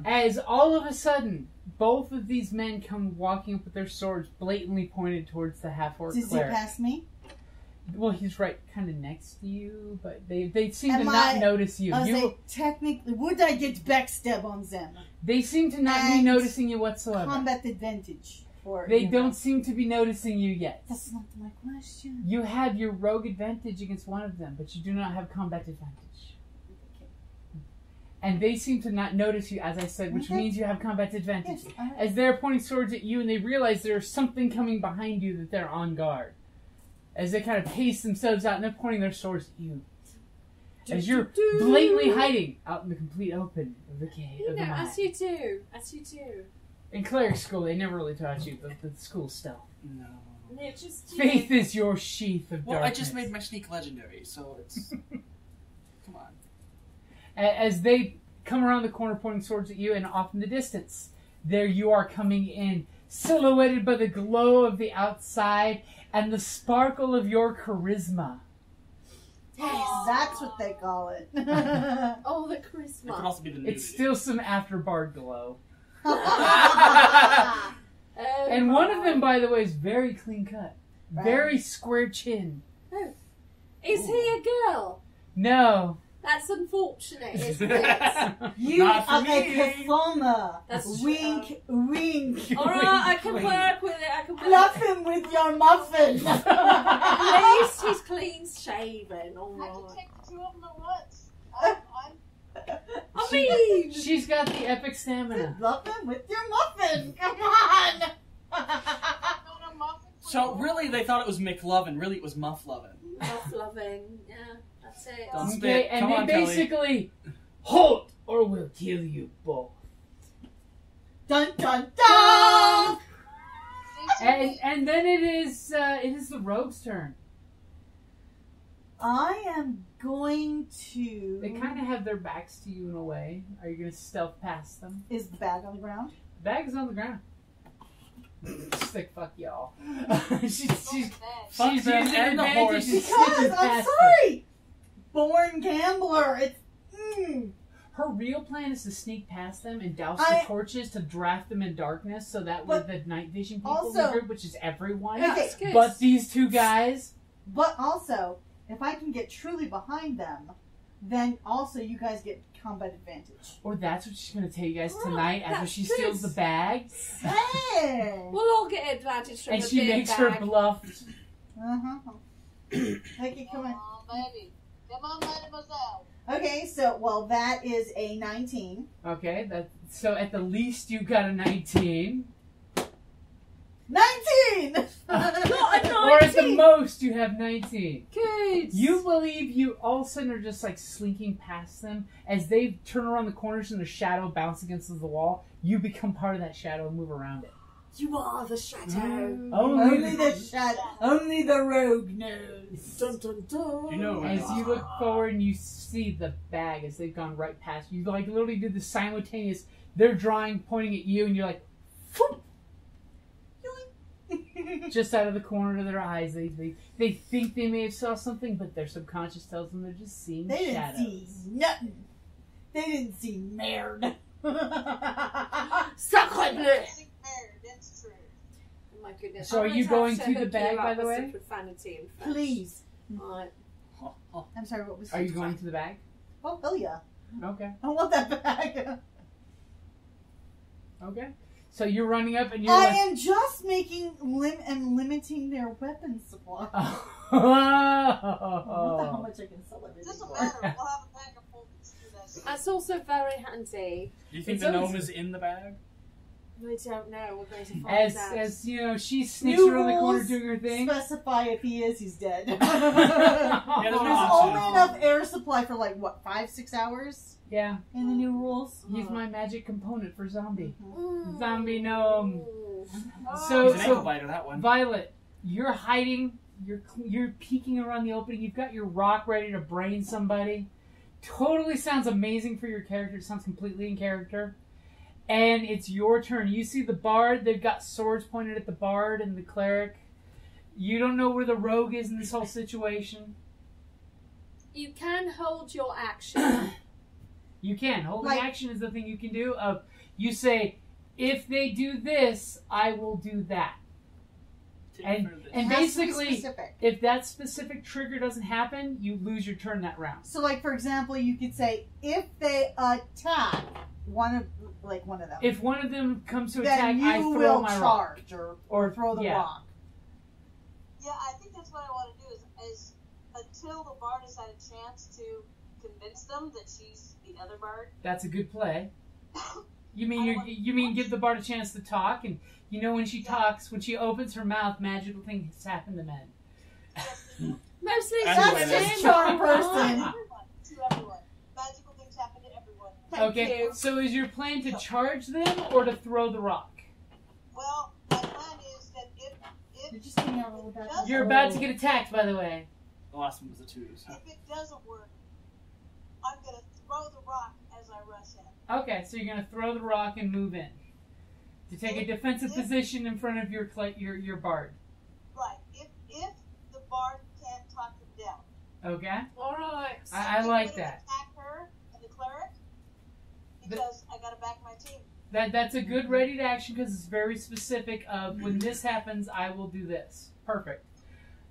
As all of a sudden, both of these men come walking up with their swords blatantly pointed towards the half-orc Does he cleric. pass me? Well, he's right kind of next to you, but they seem Am to not I- notice you. I was You- like, technically, would I get backstab on them? They seem to not be And noticing you whatsoever. Combat advantage. They don't seem to be noticing you yet. That's not my question. You have your rogue advantage against one of them, but you do not have combat advantage. And they seem to not notice you, as I said, which Okay. means you have combat advantage. Yes, alright. As they're pointing swords at you and they realize there's something coming behind you that they're on guard. As they kind of pace themselves out and they're pointing their swords at you. As you're blatantly hiding out in the complete open of the cave. You of know, the mine. as you do. As you do. In cleric school, they never really taught you the school stealth. No. They're just, Faith is your sheath of Well, I darkness. just made my sneak legendary, so it's... Come on. As they come around the corner pointing swords at you, and off in the distance, there you are coming in, silhouetted by the glow of the outside and the sparkle of your charisma. That's what they call it. Oh, the It could charisma. also be the nudity. It's still some afterbard glow. Oh, And one of them, by the way, is very clean cut. Right. Very square chin. Is he a girl? No. That's unfortunate, isn't it? You Not for are me. a persona. That's Wink, wink. Alright, I can work with it. I can work Fluff him with your muffin. At least he's clean shaven. I can Alright. take the two of them at once. I'm I mean, She's got the epic stamina. Fluff him with your muffin. Come on. not a muffin for So you. really, they thought it was McLovin. Really, it was Mufflovin. Muff loving. Yeah, that's it. Don't Okay, spit. and Come they on, Kellie. basically halt or we'll kill you both. Dun dun dun. And then it is the rogue's turn. I am going to. They kind of have their backs to you in a way. Are you gonna stealth past them? Is the bag on the ground? The bag is on the ground. She's like, fuck y'all. she's Fuck using them her and the advantage horse. to Because sneak I'm past sorry. Born gambler. It's. them. Her real plan is to sneak past them and douse I- the torches to draft them in darkness, so that way But the night vision people in also- the group, which is everyone, Okay. That's good. but these two guys. But also, if I can get truly behind them, then also you guys get combat advantage. Or that's what she's gonna tell you guys Oh, thank after that's she good. steals the bag, Hey. We'll all get advantage from and the she big makes bag. her bluff. Okay, come on. baby. Come on, mademoiselle. Okay, so that is a 19. Okay, so at the least you got a 19. 19. Not a Or at the 19. most you have 19. Good. You believe you all of a sudden are just like slinking past them as they turn around the corners and the shadow bounce against the wall. You become part of that shadow and move around it. You are the shadow. Only the rogue knows. Dun dun dun. You know As you look forward and you see the bag as they've gone right past you, like literally do the simultaneous. They're drawing, pointing at you, and you're like, "Phoop," just out of the corner of their eyes. They think they may have saw something, but their subconscious tells them they're just seeing They didn't shadows. see nothing. They didn't see merde. Sacre bleu. Sick bird, that's true. Oh my goodness. So are I'm you gonna going have to the hook bag, you up by the with way? some profanity and French. Please. Right. I'm sorry, what was Are you going to the bag? Oh, hell yeah. Okay. I want that bag. Okay. So you're running up and you're I like, am just making limiting their weapon supply. I wonder how oh. much I can sell It everything doesn't for. matter. We'll have a bag of folders to that. That's also very handy. Do you think It's the always- gnome is in the bag? We don't know. We're going to find out. As you know, she sneaks New around the corner rules doing her thing. Specify if he is, he's dead. Yeah, There's there's no only option. enough air supply for like what, 5-6 hours Yeah, in the new rules. he's my magic component for zombie. Mm. Zombie gnome. Oh, So- He's an ankle biter, that one. Violet, you're hiding. You're peeking around the opening. You've got your rock ready to brain somebody. Totally sounds amazing for your character. It sounds completely in character. And it's your turn. You see the bard. They've got swords pointed at the bard and the cleric. You don't know where the rogue is in this whole situation. You can hold your action. You can. Holding Like- action is the thing you can do. You say, if they do this, I will do that. And It has to be basically, specific. if that specific trigger doesn't happen, you lose your turn that round. So, like for example, you could say if they attack one of them, If one of them comes to then attack, you I throw will my rock. charge or Or throw the yeah. rock. Yeah, I think that's what I want to do is until the bard has had a chance to convince them that she's the other bard. That's a good play. You I mean don't you mean give the bard a chance to talk, and you know when she talks, when she opens her mouth, magical things happen to men. Mostly That's That's the way just it charm To person. everyone. Magical things happen to everyone. Thank Okay, you. so is your plan to charge them or to throw the rock? Well, my plan is that You're if just getting out a little bit. You're about to get attacked, by the way. The last one was a 2. So. if it doesn't work, I'm gonna throw the rock as I rush in. Okay, so you're gonna throw the rock and move in to take a defensive position in front of your bard. Right. If the bard can't talk them down. Okay, Alright. I I'm like gonna that. Attack her and the cleric because I gotta back my team. That's a good ready to action because it's very specific. Of when this happens, I will do this. Perfect.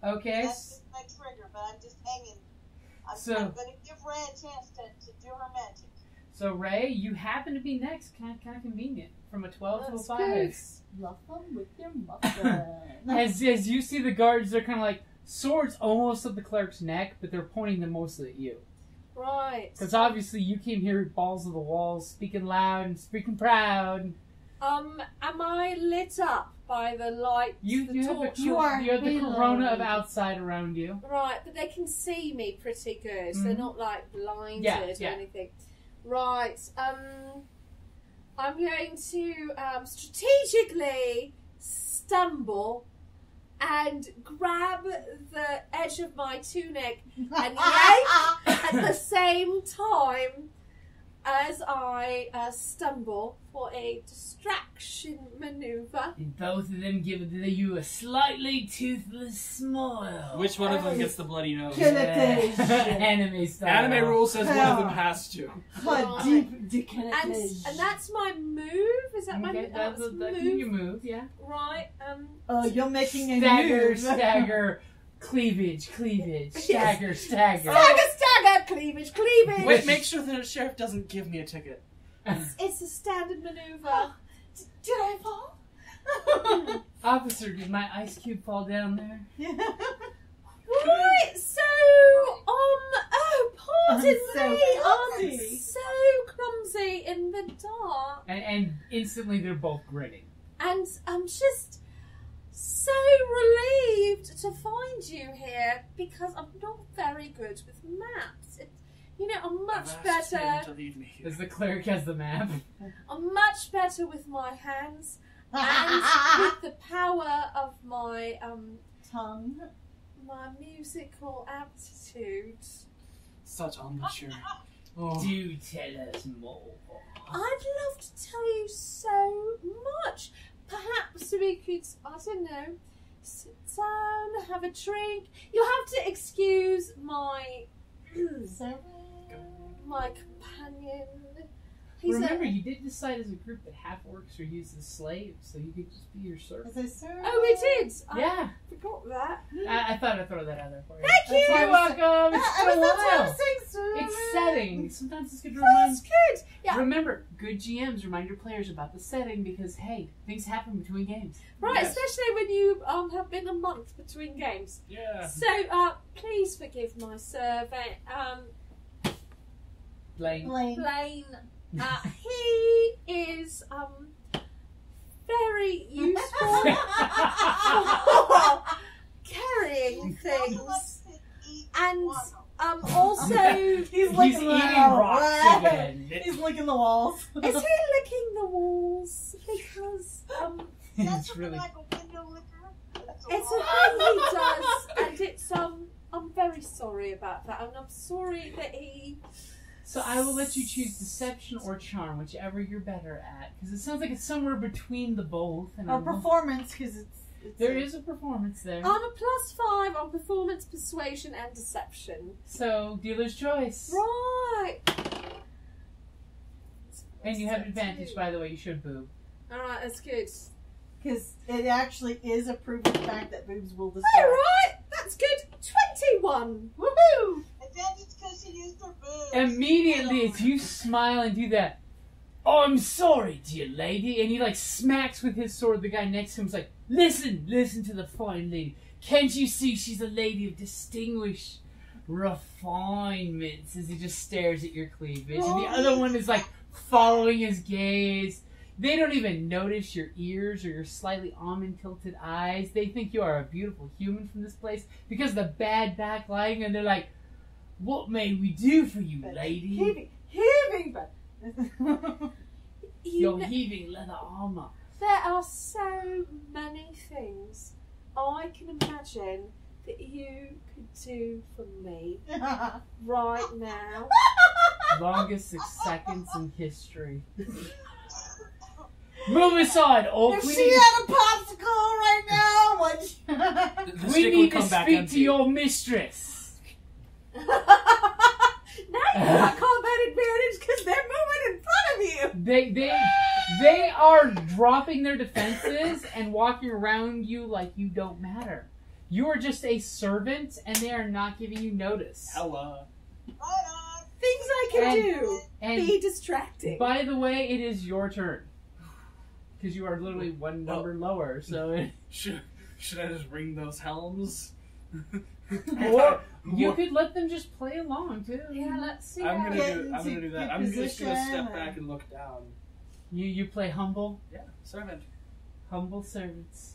Okay. That's just my trigger, but I'm just hanging. I'm So- going to give Ray a chance to do her magic. So Ray, you happen to be next. Kind of convenient. From a 12 to a That's 5. good. Fluff them with your muffin. As you see the guards, they're kind of like swords almost at the cleric's neck, but they're pointing them mostly at you. Right. Because obviously you came here balls to the walls, speaking loud and speaking proud. Am I lit up by the light? You the have torch? the, You are you have the corona of haloed. outside around you. Right, but they can see me pretty good. So they're Mhm. not like blinded Yeah. or anything. Right. I'm going to strategically stumble and grab the edge of my tunic and yank at the same time as I stumble for a distraction maneuver. And both of them give you a slightly toothless smile. Which one of them gets the bloody nose? Decapitation. Anime style. Anime rule says one of them has to. What deep decapitation. And that's my move. Is that my Okay, move? that's your move, yeah. Right. Oh, you're making a Stagger, move. stagger, cleavage, stagger, stagger. Stagger, cleavage. Wait, make sure the sheriff doesn't give me a ticket. It's a standard maneuver. Did I fall? Officer, did my ice cube fall down there? Right, so, oh, pardon I'm so me, clumsy. I'm so clumsy in the dark, And instantly they're both grinning. and I'm just so relieved to find you here, because I'm not very good with maps. I'm much I've asked him better, to leave me here. As the cleric has the map. I'm much better with my hands, and with the power of my, Tongue. my musical aptitude. Such immature. Oh. Do tell us more. I'd love to tell you so much. Perhaps we could, I don't know, sit down, have a drink. You'll have to excuse my my companion. Remember, you did decide as a group that half orcs are used as slaves, so you could just be your servant. Oh, we did. Yeah, I forgot that. I thought I'd throw that out there for you. Thank you. You're welcome. It's been a while. It's It's setting. Sometimes it's good to remind. That's good. Yeah. Remember, good GMs remind your players about the setting because, hey, things happen between games. Right, Yes. especially when you have been a month between games. Yeah. So, please forgive my servant, Blain. Blain. He is very useful for carrying things, and also He's He's licking eating the rocks again. He's licking the walls. is he licking the walls because That's It's something really. like a window licker. That's it's a lot. thing he does, and it's I'm very sorry about that, and I'm sorry that he. So I will let you choose deception or charm, whichever you're better at, because it sounds like it's somewhere between the both. And Or performance, because it's there is a performance there. I'm a +5 on performance, persuasion, and deception. So dealer's choice. Right. And you have advantage, by the way. You should boob. All right, that's good. Because it actually is a proven fact that boobs will All distract. right, that's good. 21. Woohoo! Advantage because she used her boobs. Immediately, as you smile and do that, "Oh, I'm sorry, dear lady," and he like smacks with his sword the guy next to him's like, listen to the fine lady. Can't you see she's a lady of distinguished refinements?" As he just stares at your cleavage, and the other one is like following his gaze. They don't even notice your ears or your slightly almond-tilted eyes. They think you are a beautiful human from this place because of the bad backlighting, and they're like, "What may we do for you, lady?" Heaving, but. Your heaving leather armor. There are so many things I can imagine that you could do for me right now. Longest 6 seconds in history. Move aside, Oak. If We she need, had a popsicle right now, what? The we stick need would to come back speak empty. to your mistress. Now you got combat advantage because they're moving in front of you. They are dropping their defenses and walking around you like you don't matter. You are just a servant, and they are not giving you notice. Hella. Right on. Things I can And- do. And Be distracting. by the way, it is your turn. Because you are literally one number lower, so... Should I just ring those helms? Or you could let them just play along, too. Yeah, let's see. I'm how gonna Get do into that. your I'm just gonna position step and- back and look down. You play humble? Yeah, servant. Humble servants.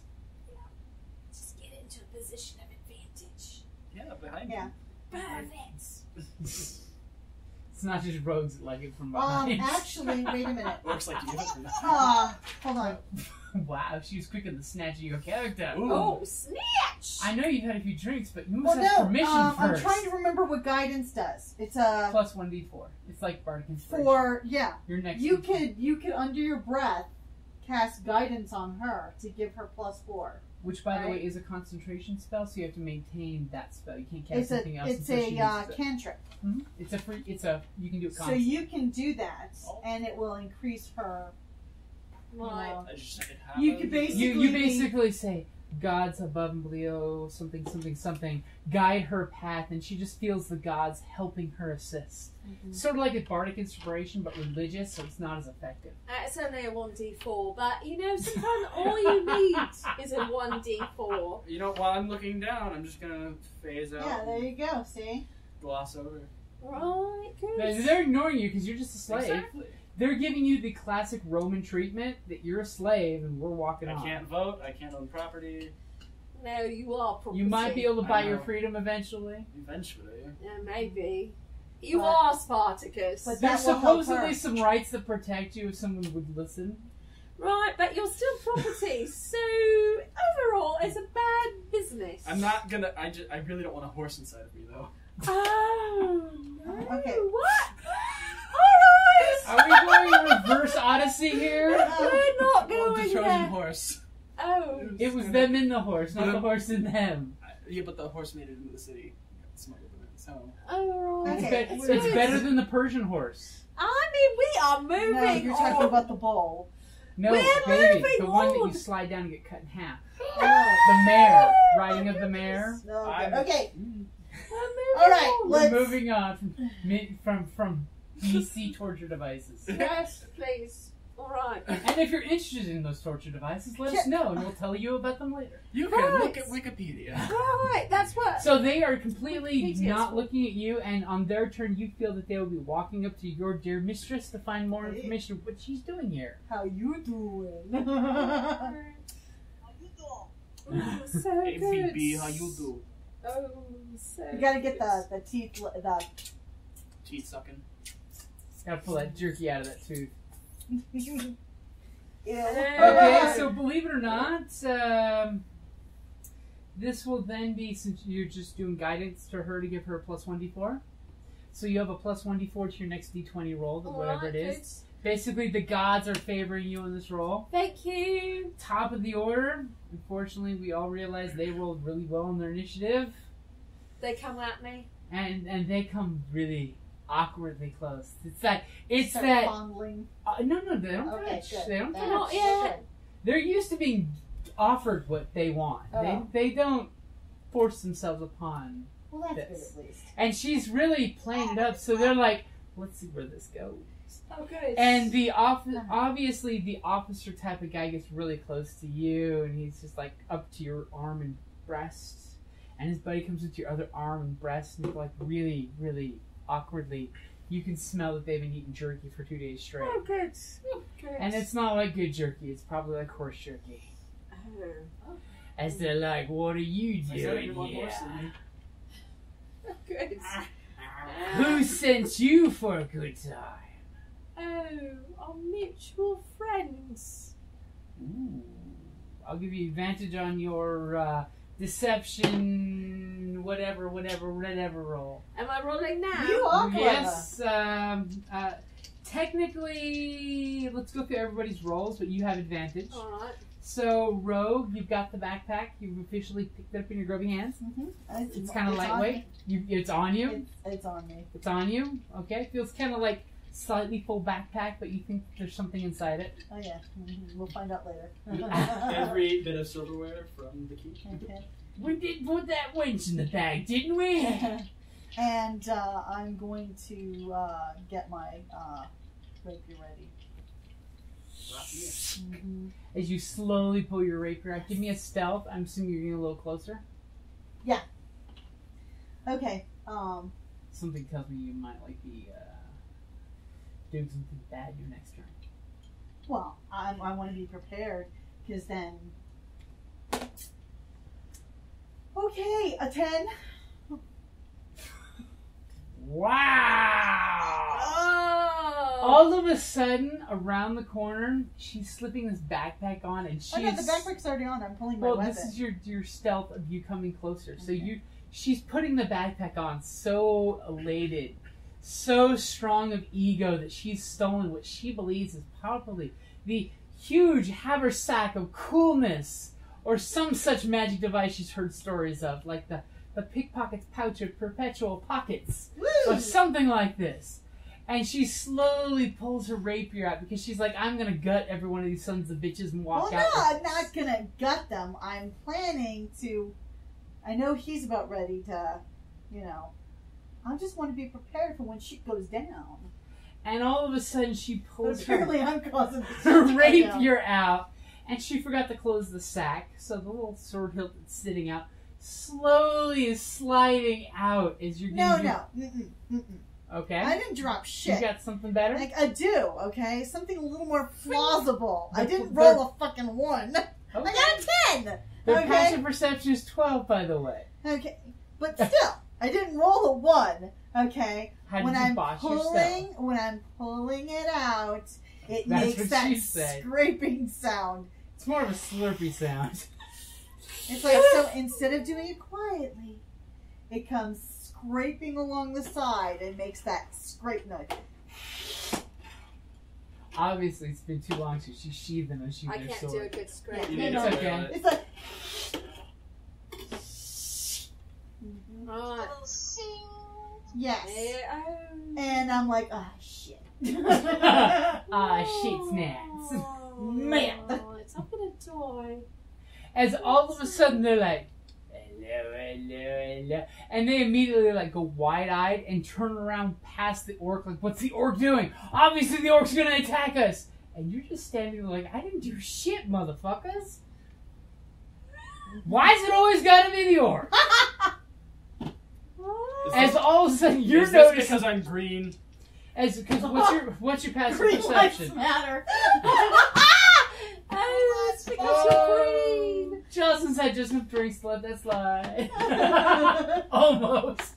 Just get into a position of advantage. Yeah, behind Yeah. Perfect. It's not just rogues that like it from behind. Actually, wait a minute. me. Looks like you. Hold on. Wow, she was quick in the snatching your character. Ooh. Oh, snatch! I know you've had a few drinks, but you Well, must have no. permission I'm first. trying to remember what guidance does. It's a Plus 1d4. It's like Bardic Inspiration. for Your next You D4. could under your breath cast guidance on her to give her +4. Which, by the way, right. is a concentration spell, so you have to maintain that spell. You can't cast It's a anything else. it's until she a uses it. cantrip. Mhm. It's a free. It's a. You can do it. So Constantly. you can do that, Oh. and it will increase her. You Right. know. I just said You could basically- You basically say, gods above and below, something, something, something, guide her path, and she just feels the gods helping her assist. Mm-hmm. Sort of like a Bardic Inspiration, but religious, so it's not as effective. It's only a 1d4, but you know, sometimes all you need is a 1d4. You know, while I'm looking down, I'm just gonna phase out. Yeah, there you go. See. Gloss over. Right, good. They're ignoring you because you're just a slave. Exactly. They're giving you the classic Roman treatment that you're a slave and we're walking I on. can't vote. I can't own property. No, you are property. You might be able to buy I your know. freedom eventually. Eventually. Yeah, maybe. You But- are Spartacus. but There's that will help supposedly her. some rights that protect you if someone would listen. Right, but you're still property, so overall, it's a bad business. I'm not gonna. I really don't want a horse inside of me though. Oh, no. Okay. What? Are we going reverse Odyssey here? We're not The going Trojan there. horse. Oh. It was them in the horse, not the horse in them. Yeah, but the horse made it into the city. Smuggled it in. So Oh, right. Okay. It's good. better than the Persian horse. I mean, we are moving No, you're talking on. about the bowl. No, We're baby, moving the one that you on. slide down and get cut in half. Oh, The mare, riding of the mare. no, I'm- okay. We're moving All right, on. We're let's. moving on from BC torture devices. Yes, please. All right. And if you're interested in those torture devices, let us know, and we'll tell you about them later. you can Right. look at Wikipedia. Right, that's what. So they are completely Completely not useful. looking at you, and on their turn, you feel that they will be walking up to your dear mistress to find more information of what she's doing here. How you doing? How you doing? Oh, so Hey, good. VB, how you do? Oh, so You gotta get good. the teeth, the. Teeth sucking. Gotta pull that jerky out of that tooth. Ew. Okay, so believe it or not, this will then be, since you're just doing guidance to her to give her a plus 1d4. So you have a plus 1d4 to your next d20 roll, All whatever right, it is. Basically, the gods are favoring you in this roll. good. Thank you. Top of the order. Unfortunately, we all realize they rolled really well in their initiative. They come at me. And they come really awkwardly close. It's Start that. fondling. No, they don't Okay, touch. good. They don't That's touch. Not yet. They're used to being offered what they want. Oh. They don't force themselves upon. Well, that's This. good at least. And she's really playing it up, so they're like, let's see where this goes. Oh, good. And obviously the officer type of guy gets really close to you, and he's just like up to your arm and breast, and his buddy comes into your other arm and breast, and like really, really awkwardly, you can smell that they've been eating jerky for 2 days straight. Oh, good. Good. And it's not like good jerky; it's probably like horse jerky. Oh. As they're like, "What are you I said doing you want here? horse in me. Good. Who sent you for a good time?" Oh, our mutual friends. Ooh. I'll give you advantage on your deception, whatever roll. Am I rolling now? You are clever. Yes. Technically, let's go through everybody's rolls, but you have advantage. All right. So, Rogue, you've got the backpack. You've officially picked it up in your grubby hands. It's kind of lightweight. It's on you. It's on me. It's on you. Okay. Feels kind of like slightly full backpack, but you think there's something inside it. Oh yeah, we'll find out later. Every bit of silverware from the key. Okay. We did put that wench in the bag, didn't we? And I'm going to get my rapier ready. Mm-hmm. As you slowly pull your rapier out, give me a stealth. I'm assuming you're getting a little closer. Yeah. Okay. Something tells me you might like be doing something bad your next turn. Well, I want to be prepared because then. Okay, a 10. Wow! Oh! All of a sudden, around the corner, she's slipping this backpack on, and she's. Oh no, the backpack's already on. I'm pulling my weapon. Well, this is your stealth of you coming closer. So Okay. she's putting the backpack on, so elated, so strong of ego that she's stolen what she believes is probably the huge haversack of coolness, or some such magic device she's heard stories of, like the pickpocket's pouch of perpetual pockets, or something like this. And she slowly pulls her rapier out because she's like, I'm gonna gut every one of these sons of bitches and walk out. Well, no, I'm not gonna gut them. I'm planning to. I know he's about ready to, I just want to be prepared for when shit goes down. And all of a sudden she But pulls apparently I'm causing her rapier out, and she forgot to close the sack, so the little sword hilt that's sitting out slowly is sliding out as you're No. getting Okay. I didn't drop shit. You got something better? Like, I do, okay? Something a little more plausible. I didn't But- roll a fucking 1. Okay. I got a 10! The Okay? passive perception is 12, by the way. Okay. But still, I didn't roll a 1, okay? How did When you I'm boss pulling, yourself? when I'm pulling it out, it That's makes what that she said. scraping sound. It's more of a slurpy sound. It's like, so instead of doing it quietly, it comes scraping along the side and makes that scrape noise. Obviously, it's been too long since she sheathed them and she I their can't sword. do a good scrape. You No, need no. to okay. fail it. It's like, Right. Little sing. yes. Yeah. And I'm like, oh, shit. Ah, shit snaps. Man. It's up in a toy. As all of a sudden they're like, hello, hello, hello. And they immediately like go wide-eyed and turn around past the orc like, what's the orc doing? Obviously the orc's gonna attack us. And you're just standing there like, I didn't do shit, motherfuckers. Why's it always gotta be the orc? As all of a sudden you're Is this noticing, because I'm green? because what's your passive Green lives perception? matter. Oh, it's because you're green. Jocelyne's had just enough drinks left. That's lie. Almost.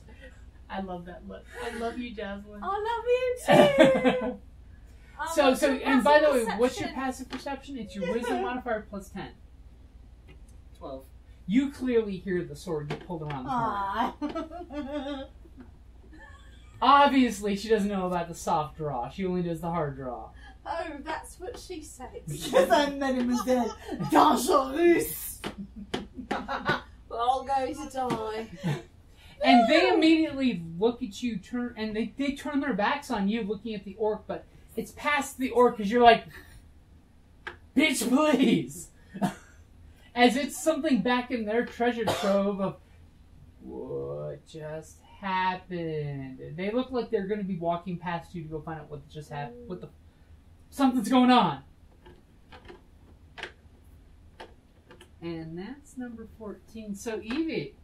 I love that look. I love you, Jocelyne. I love you too. So, What's your and by the way, passive what's your perception? passive perception? It's your wisdom modifier plus 10. 12. You clearly hear the sword get pulled around the corner. Aww. Obviously, she doesn't know about the soft draw. She only does the hard draw. Oh, that's what she says. Because I'm Mademoiselle Dangerous. We're all going to die. And they immediately look at you, and they turn their backs on you, looking at the orc, but it's past the orc because you're like, bitch, please. As it's something back in their treasure trove of what just happened. They look like they're going to be walking past you to go find out what just happened. Something's going on. And that's number 14. So, Evie,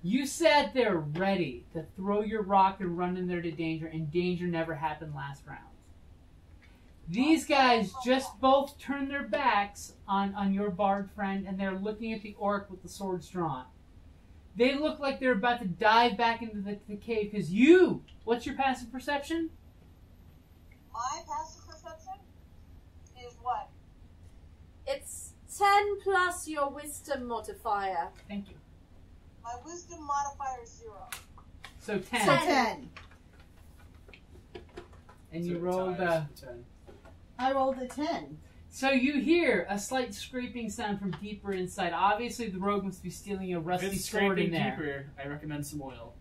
you sat there ready to throw your rock and run in there to danger, and danger never happened last round. These guys just both turned their backs on your bard friend, and they're looking at the orc with the swords drawn. They look like they're about to dive back into the cave, because what's your passive perception? My passive perception is what? It's 10 plus your wisdom modifier. Thank you. My wisdom modifier is 0. So 10. So 10. And you So rolled times 10. I rolled a 10. So you hear a slight scraping sound from deeper inside. Obviously, the rogue must be stealing a If rusty it's sword in scraping there. deeper, I recommend some oil.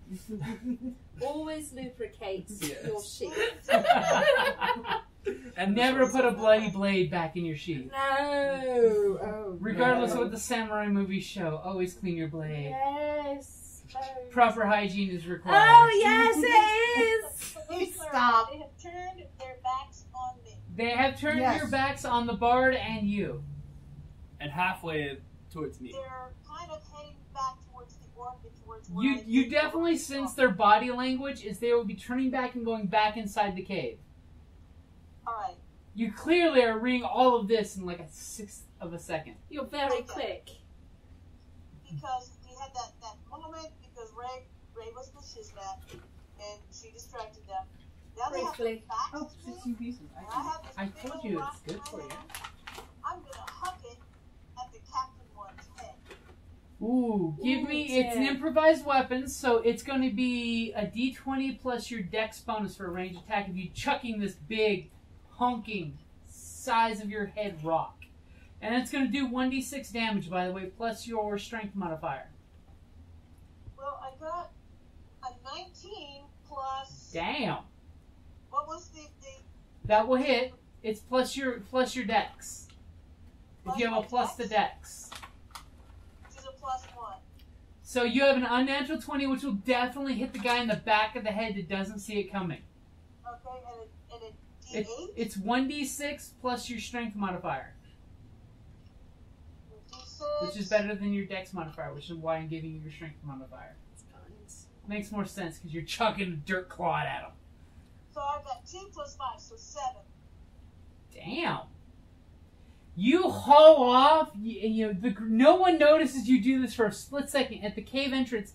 Always lubricate Yes. your sheath. And never put a bloody blade back in your sheath. No. Oh, Regardless no. of what the samurai movies show, always clean your blade. Yes. Proper hygiene is required. Oh, yes, it is! Please stop. They have turned their backs on me. They have turned Yes. your backs on the bard and you. And halfway towards me. They're kind of heading back towards the orc and towards where I You think definitely the orcs sense are. their body language is they will be turning back and going back inside the cave. Alright. You clearly are reading all of this in like a sixth of a second. You're very quick. Because we had that moment because Ray was the shizmat and she distracted them. Now they have Briefly. their backs Oh, to me, 16 pieces. and I have this I big told old you rock it's good in my for you. hand. I'm gonna huck it at the captain one's head. Ooh, give Ooh, me, it's an yeah. improvised weapon, so it's going to be a d20 plus your dex bonus for a ranged attack if you chucking this big, honking, size of your head rock. And it's going to do 1d6 damage, by the way, plus your strength modifier. Well, I got a 19 plus. Damn. What was the That will hit. It's plus your dex. If you have a plus the dex. which is a plus 1? So you have an unnatural 20, which will definitely hit the guy in the back of the head that doesn't see it coming. Okay, and a D8? It's 1d6 plus your strength modifier, D6. which is better than your dex modifier, which is why I'm giving you your strength modifier. Makes more sense because you're chucking a dirt clod at him. So I've got 2 plus 5, so 7. Damn. You haul off. No one notices you do this for a split second at the cave entrance.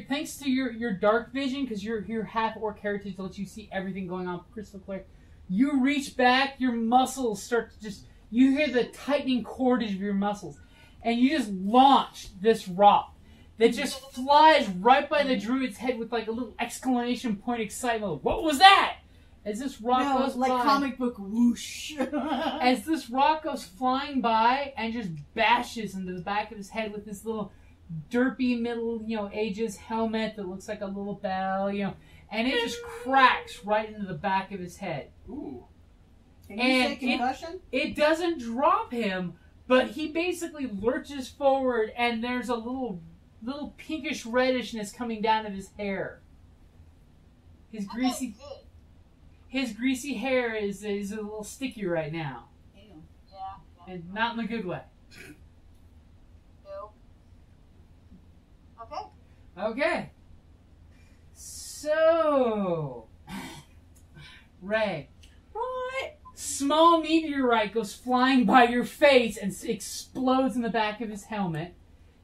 Thanks to your dark vision, because you're half orc heritage, lets you see everything going on crystal clear. You reach back, your muscles start to you hear the tightening cordage of your muscles, and you just launch this rock that just flies right by the druid's head with like a little exclamation point excitement. What was that? As this rock goes like by. comic book whoosh. As this rock goes flying by and just bashes into the back of his head with this little derpy middle, ages helmet that looks like a little bell, and it just cracks right into the back of his head. Ooh. Can you say And concussion? It doesn't drop him, but he basically lurches forward and there's a little pinkish reddishness coming down of his hair. His greasy Okay, good. His greasy hair is a little sticky right now, Yeah. and not in the good way. No. Okay. Okay. So, Ray, Right. small meteorite goes flying by your face and explodes in the back of his helmet.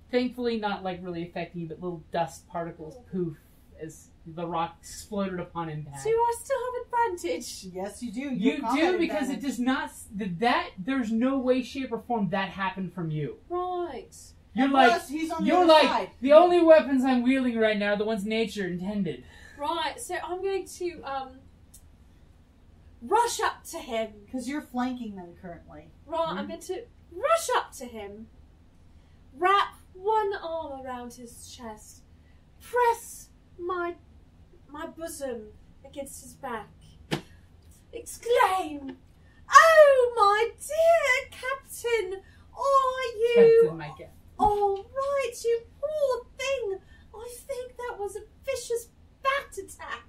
Thankfully, not like really affecting you, but little dust particles poof as the rock exploded upon impact. So I still have advantage. Yes, you do. You Your do combat because it advantage. does not. There's no way, shape, or form that happened from you. Right. You're And like plus, he's on the you're other like side. the only weapons I'm wielding right now are the ones nature intended. Right. So I'm going to rush up to him. Because you're flanking them currently. Right. I'm going to rush up to him. Wrap one arm around his chest. Press my bosom against his back. Exclaim, "Oh, my dear Captain! Are you Captain Micah. all right, you poor thing? I think that was a vicious bat attack."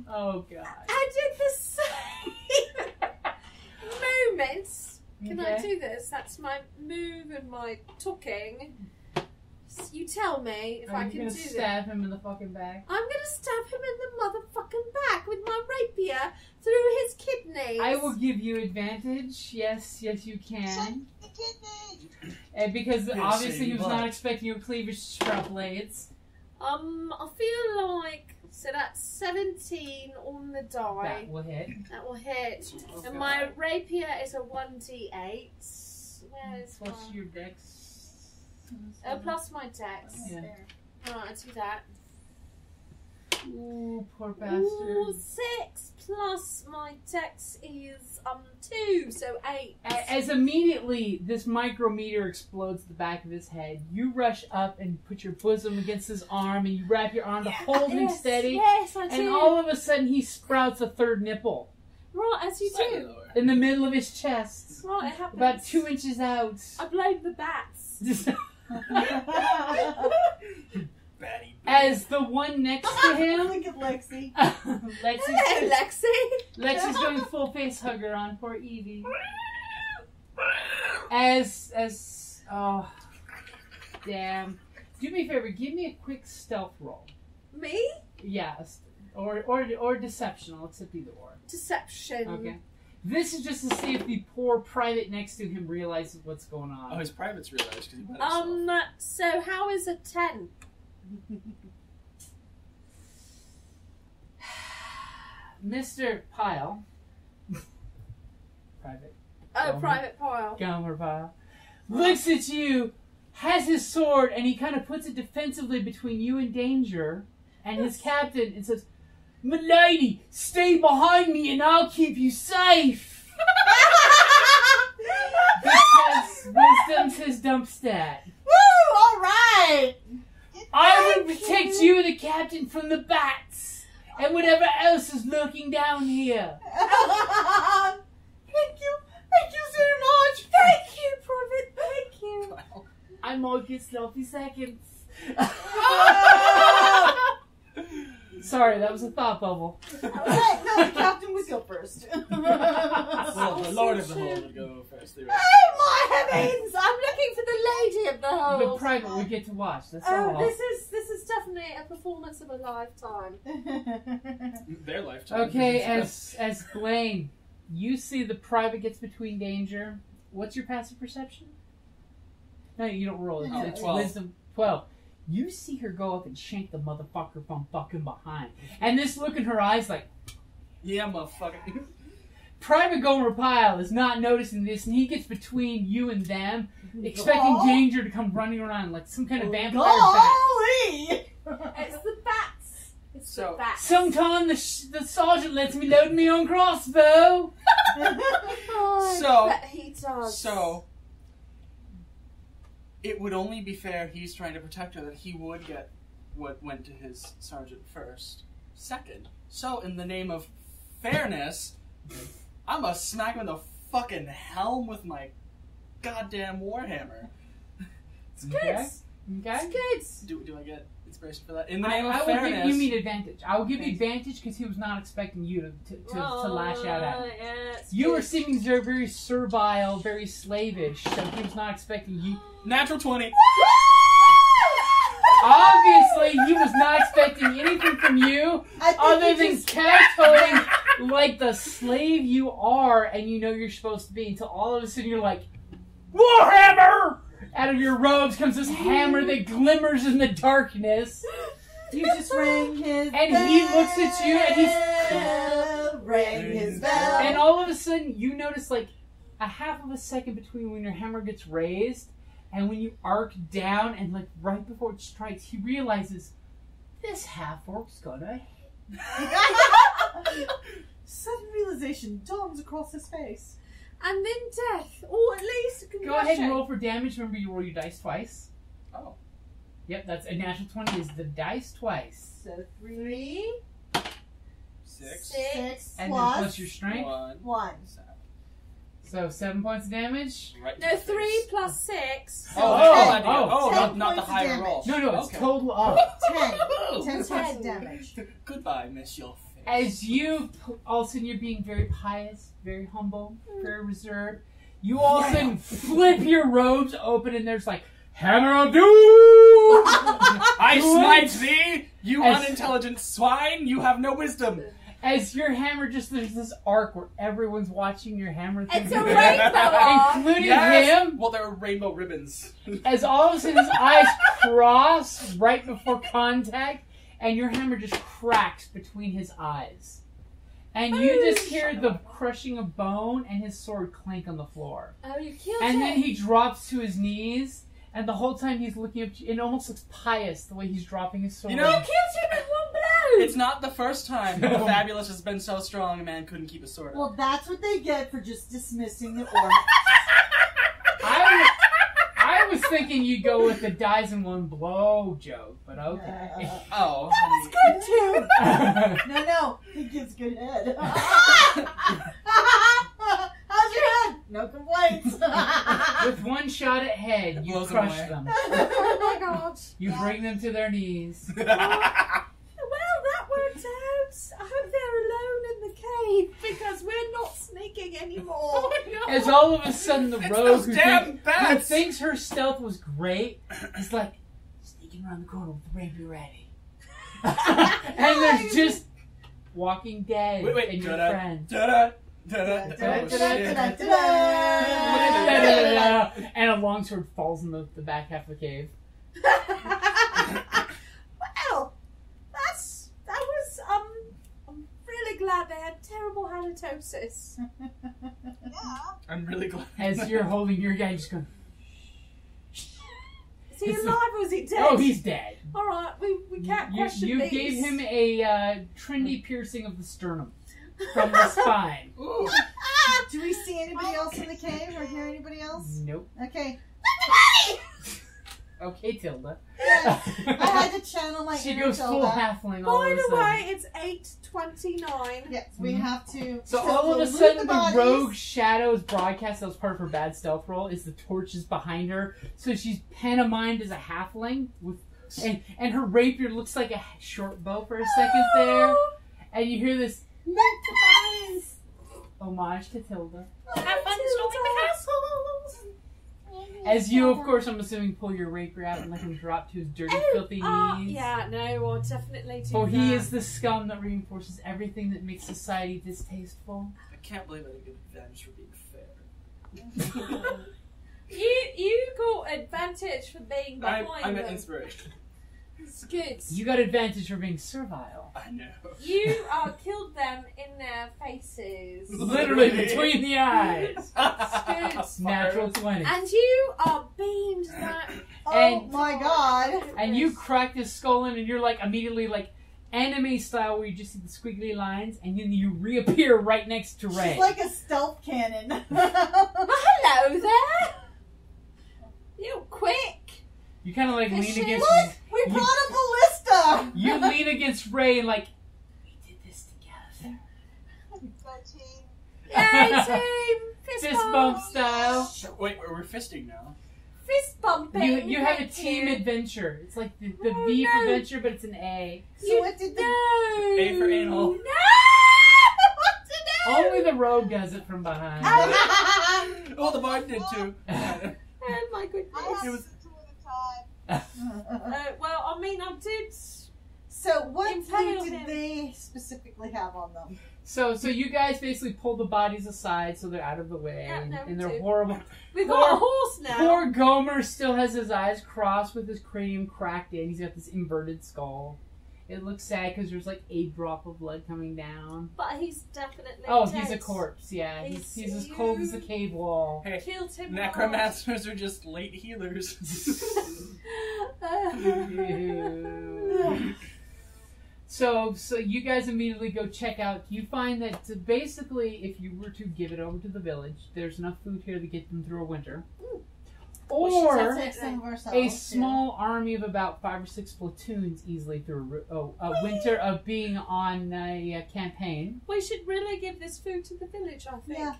Oh god. And at the same moment, can I Okay. do this? That's my move and my talking. You tell me if Are I you can gonna do that. stab him in the fucking back? I'm gonna stab him in the motherfucking back with my rapier through his kidneys. I will give you advantage. Yes, you can. The kidney. And because Good obviously he was save, not but- expecting your cleavage to sprout blades. I feel like so that's 17 on the die. That will hit. That will hit. Okay. And my rapier is a 1d8. Where's Plus my... your dex. plus my dex. Yeah. Alright, I do that. Ooh, poor Ooh, bastard. 6 plus my dex is 2, so 8. As immediately this micrometer explodes at the back of his head, you rush up and put your bosom against his arm and you wrap your arm to hold him Yes, steady. Yes, I do. And all of a sudden he sprouts a third nipple Right, as you Slightly do. lower. in the middle of his chest. Right, it happens. About 2 inches out. I blame the bats. Batty. As the one next to him, Look at Lexi. Lexi's going full face hugger on poor Evie. As oh damn. Do me a favor, give me a quick stealth roll. Me? Yes. Or deception, I'll accept either or. Deception. Okay. This is just to see if the poor private next to him realizes what's going on. Oh, his privates realized because he let himself. So how is a 10? Mr. Pyle. Private. Oh, Private Pyle. Gomer Pyle. Looks at you, has his sword, and he kind of puts it defensively between you and danger and his captain and says, "Milady, stay behind me and I'll keep you safe." Because wisdom's his dump stat. Woo! All right. I will protect you and the captain from the bats and whatever else is lurking down here. Thank you so much. Thank you, Private. Thank you. I might get sloppy seconds. Sorry, that was a thought bubble. No, the captain would go first. Well, the Lord of the Hole would go first. Oh my heavens! I'm looking for the lady of the hole. The private we get to watch. That's Oh, all. this is definitely a performance of a lifetime. Their lifetime. Okay, as Blain, you see the private gets between danger. What's your passive perception? No, you don't roll. No, It's 12. wisdom 12. You see her go up and shank the motherfucker from fucking behind. And this look in her eyes like, Yeah, motherfucker. Private Gomer Pyle is not noticing this, and he gets between you and them, expecting danger to come running around like some kind of vampire bat. Golly! It's the bats. It's So- the bats. Sometime the sergeant lets me load me on crossbow. Oh, So- but he does. So, it would only be fair, he's trying to protect her, that he would get what went to his sergeant first. Second, so in the name of fairness, I'm gonna smack him in the fucking helm with my goddamn warhammer. It's good. Okay. It's good. Do I get inspiration for that? In the name of I will fairness. give you mean advantage. I will give you advantage because he was not expecting you to lash out at him. Yeah, it's You good. were seeming very, very servile, very slavish, so he was not expecting you. Natural 20. Obviously, he was not expecting anything from you other than kowtowing like the slave you are, and you know you're supposed to be, until all of a sudden you're like, Warhammer! Out of your robes comes this hammer that glimmers in the darkness. You just rang his bell. And he looks at you and Rang his bell. And all of a sudden, you notice like a half of a second between when your hammer gets raised and when you arc down, and like right before it strikes, he realizes this half-orc's gonna hit. Sudden realization dawns across his face. And then death, or at least concussion. Go ahead and roll for damage. Remember, you roll your dice twice. Oh. Yep, that's a natural 20 is the dice twice. So 3, 6. 6 And plus, then plus your strength. 1. So 7 points of damage. Right to No, the 3 face. plus 6. Oh, 10 not the points of higher damage. roll. No, it's Okay. total up. 10 points Ten. of damage. Goodbye, Miss Your Face. As you, all of a sudden you're being very pious, very humble, very reserved. You all of a sudden flip your robes open and there's like, Hammer of Doom! I smite thee, you As- unintelligent swine! You have no wisdom. As your hammer there's this arc where everyone's watching your hammer. It's through a the- rainbow arc. Including Yes. him. Well, there are rainbow ribbons. As all of a sudden his eyes cross right before contact, and your hammer just cracks between his eyes. And you just hear the crushing of bone and his sword clank on the floor. Oh, you killed And him. then he drops to his knees, and the whole time he's looking up, it almost looks pious the way he's dropping his sword. You know- You killed him in one blow. It's not the first time the Fabulous has been so strong a man couldn't keep his sword up. Well, that's what they get for just dismissing the orc. I was thinking you'd go with the dies in one blow joke, but okay. Oh. Good too. No, he gives good head. How's your head? No complaints. With one shot at head. You blows them crush away. them. Oh my god. You bring them to their knees. Well, that worked out. I hope they're alone in the cave because we're not sneaking anymore. As all of a sudden the It's rogue those who, damn bats! thinks her stealth was great is like sneaking around the corner with the rapier ready. And there's just Walking Dead Wait, and your da-da, friends. da-da, da-da, oh, shit. And a longsword falls in the back half of the cave. Well, that was I'm really glad they had terrible halitosis. Yeah. I'm really glad. As you're holding your guy, just going, Is he alive or is he dead? oh, he's dead. All right, we can't question You these. gave him a trendy piercing of the sternum from the spine. Ooh. Do we see anybody else in the cave or hear anybody else? Nope. Okay. Okay, Tilda. Yes. I had to channel my She inner goes full Tilda. halfling all By of a the sudden. way, it's 8:29. Yes, we have to. So all of a loot sudden, the bodies. rogue shadows broadcast that was part of her bad stealth roll is the torches behind her. So she's pantomimed as a halfling with, and her rapier looks like a short bow for a second there, and you hear this homage to Tilda. Have fun storming the castle. As you, of course, I'm assuming, pull your rapier out and let him drop to his dirty, filthy knees. Yeah, no, I'll definitely do For that. he is the scum that reinforces everything that makes society distasteful. I can't believe I didn't get advantage for being fair. You got advantage for being behind I'm them. an inspiration. It's good. You got advantage for being servile. I know. You killed them in their faces. Literally between the eyes. Good. Natural 20. And you beamed that. Oh And- my god. And you cracked his skull in, and you're like immediately like anime style, where you just see the squiggly lines, and then you reappear right next to Ray. She's like a stealth cannon. Hello there. You quick. You kind of like lean Fishes. against. Look, we brought a ballista. You lean against Ray and like, we did this together. Good team. Yay, team. Fist bump style. Wait, we're fisting now. Fist bumping. You have a Thank team you. adventure. It's like the Oh, V for no. adventure, but it's an A. So what did the... No. A for anal. No. What to do? Only the rogue does it from behind. Oh, the bard did too. Oh my goodness. I have It was- to do two at a time. Well, I mean, I did. So what Impale loot did him. they specifically have on them? So you guys basically pull the bodies aside so they're out of the way, Yeah, no, and we they're do. horrible. We've got a horse now. Poor Gomer still has his eyes crossed with his cranium cracked in. He's got this inverted skull. It looks sad because there's like a drop of blood coming down. But he's definitely Oh, dead. he's a corpse. Yeah, He's he's as cold as a cave wall. Hey, Killed him. necromancers are just late healers. Ew. So you guys immediately go check out. You find that basically, if you were to give it over to the village, there's enough food here to get them through a winter. We should Or take some of ourselves, a too. small army of about 5 or 6 platoons easily through a winter of being on a campaign. We should really give this food to the village, I think. Yeah.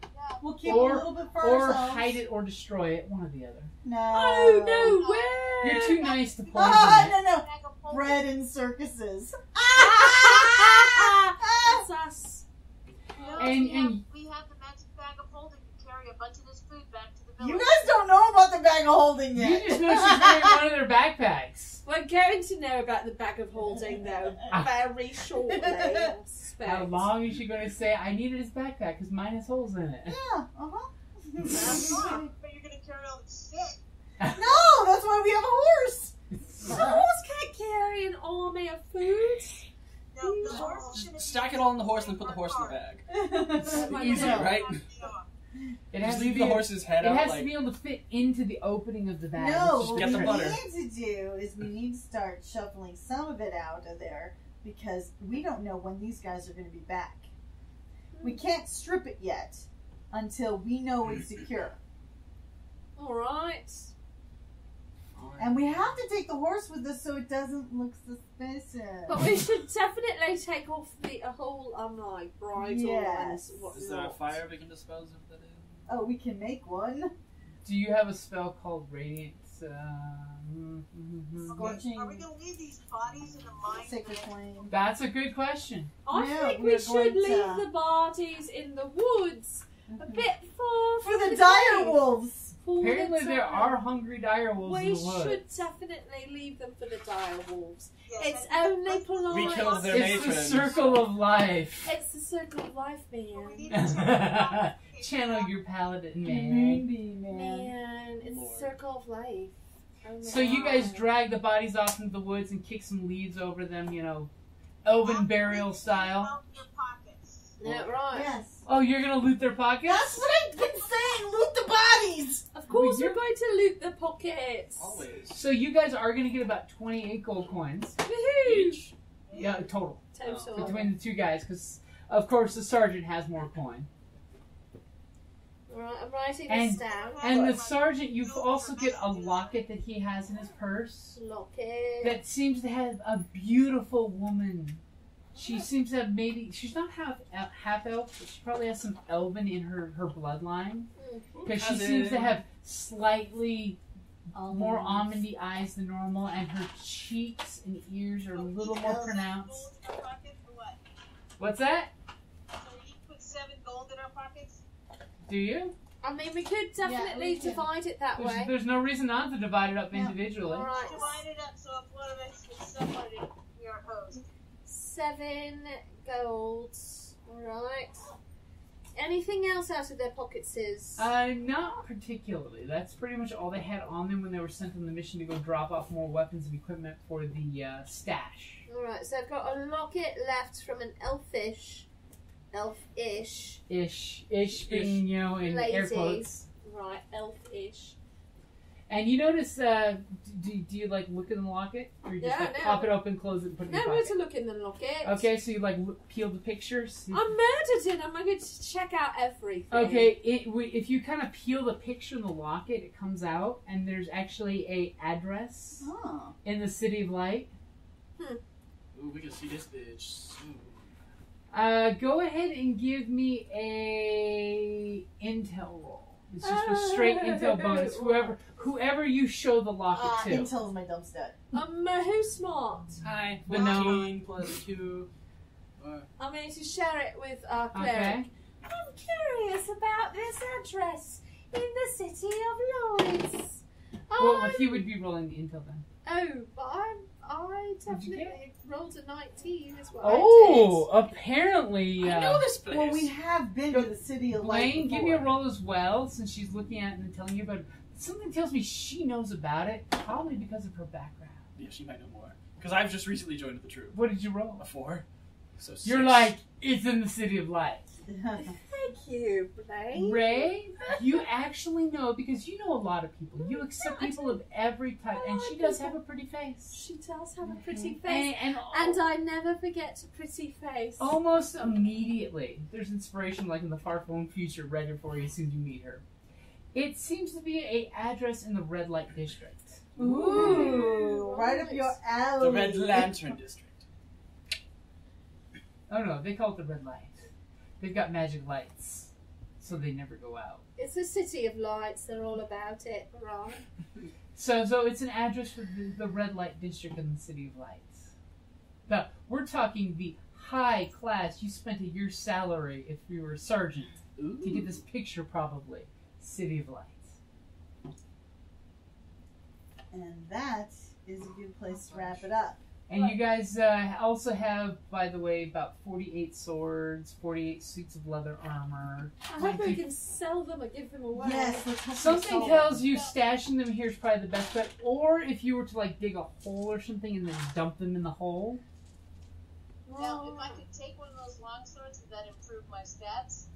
Yeah. We'll keep Or- a little bit for Or ourselves. hide it or destroy it, one or the other. No. Oh, no way! You're too nice to poison Ah, it. no, no. Bag of holding. Bread in circuses. That's us. No, And- we have- and- we have the magic bag of holding to carry a bunch of this food back to the village. You guys don't know about the bag of holding You yet. just know she's wearing one of their backpacks. We're going to know about the bag of holding, though, very shortly. I suspect. How long is she going to say, I needed his backpack because mine has holes in it? Yeah, uh-huh. But you're gonna carry all this shit. No, that's why we have a horse. The horse can't carry an army of food. No, the horse is gonna Stack it all on the horse and then put the horse in the bag. my Easy, God. right? It Just has, to leave be, the horse's head it out has like... to be able to fit into the opening of the bag. No, Just what get the we butter. need to do is we need to start shuffling some of it out of there because we don't know when these guys are going to be back. We can't strip it yet until we know it's secure. Alright. And we have to take the horse with us so it doesn't look suspicious. But we should definitely take off the whole, like, bridle Yes. and whatnot. Is there a fire we can dispose of that in? Oh, we can make one. Do you have a spell called Radiant? Scorching. Are we going to leave these bodies in the mine? Sacred flame. That's a good question. I No, think we're we should going leave to- the bodies in the woods a bit far For from the cave. dire wolves. For the Apparently there dire- are hungry dire wolves We in the woods. should definitely leave them for the dire wolves. Yes, It's and- only polite. We killed their It's the matrons. circle of life. It's the circle of life, We man. need to check Channel your paladin, man. Maybe, man. Man, it's Lord. the circle of life. Oh my So you guys God. drag the bodies off into the woods and kick some leaves over them, you know, elven burial style. Out your pockets. Yeah, right. Yes. Oh, you're gonna loot their pockets? That's what I've been saying. Loot the bodies. Of course, Well, we're going to loot the pockets. Always. So you guys are gonna get about 28 gold coins. Woohoo! Each. Yeah, total. Total. Between the two guys, because, of course, the sergeant has more coin. Right, I'm writing And- this down. And the sergeant, you also get a locket that he has in his purse Locket. that seems to have a beautiful woman. She seems to have maybe, she's not half elf, but she probably has some elven in her bloodline. Because she seems to have slightly more almondy eyes than normal, and her cheeks and ears are a little more pronounced. Gold in our pockets or what? What's that? So we put 7 gold in our pockets? Do you? I mean, we could definitely we can. divide it that way. There's no reason not to divide it up Yeah. individually. Alright, Divide it up so if one of us gets somebody, we are host. 7 gold. Alright. Anything else out of their pockets is? Not particularly. That's pretty much all they had on them when they were sent on the mission to go drop off more weapons and equipment for the stash. Alright, so I've got a locket left from an elfish. Ish being, you know, in air Lady. quotes. Right, elfish. And you notice, do you like look in the locket? Or you just Yeah, like, no. pop it open, close it, and put it in Now your we're pocket? to look in the locket. Okay, so you like peel the pictures? I'm murdered in. I'm going to check out everything. Okay, if you kind of peel the picture in the locket, it comes out, and there's actually a address Oh. in the City of Light. Ooh, we can see this bitch soon. Go ahead and give me a intel roll. It's just a straight intel bonus. Whoever you show the locket to. Intel's my dumb stud. Who's smart? Hi. The gnome. 14 plus 2. I'm going to share it with our cleric. Okay. I'm curious about this address in the City of Lloyds. Well, he would be rolling the intel then. Oh, but I What'd you definitely rolled a 19 as well. Oh, apparently. I know this place. Well, we have been to the city of light. Blaine, give me a roll as well, since she's looking at it and telling you about it. Something tells me she knows about it, probably because of her background. Yeah, she might know more. Because I've just recently joined the troop. What did you roll? A 4. So 6. You're like, it's in the City of Light. Thank you, Blain. Ray, you actually know, because you know a lot of people. You accept people of every type, and she does have a pretty face. She does have a pretty face. And And I never forget a pretty face. almost immediately, there's inspiration like in the far-flung future ready for you as soon as you meet her. It seems to be a address in the Red Light District. Ooh, right up your alley. The Red Lantern District. Oh no, they call it the Red Light. They've got magic lights, so they never go out. It's a City of Lights. They're all about it, right? So it's an address for the Red Light District in the City of Lights. Now, we're talking the high class. You spent a year's salary if you were a sergeant to get this picture, probably. City of Lights. And that is a good place to wrap it up. And you guys also have, by the way, about 48 swords, 48 suits of leather armor. I hope we can sell them or give them away. Yes, let's hope Something we tells solve you stashing them here is probably the best bet. Or if you were to like dig a hole or something and then dump them in the hole. Now, if I could take one of those long swords, would that improve my stats?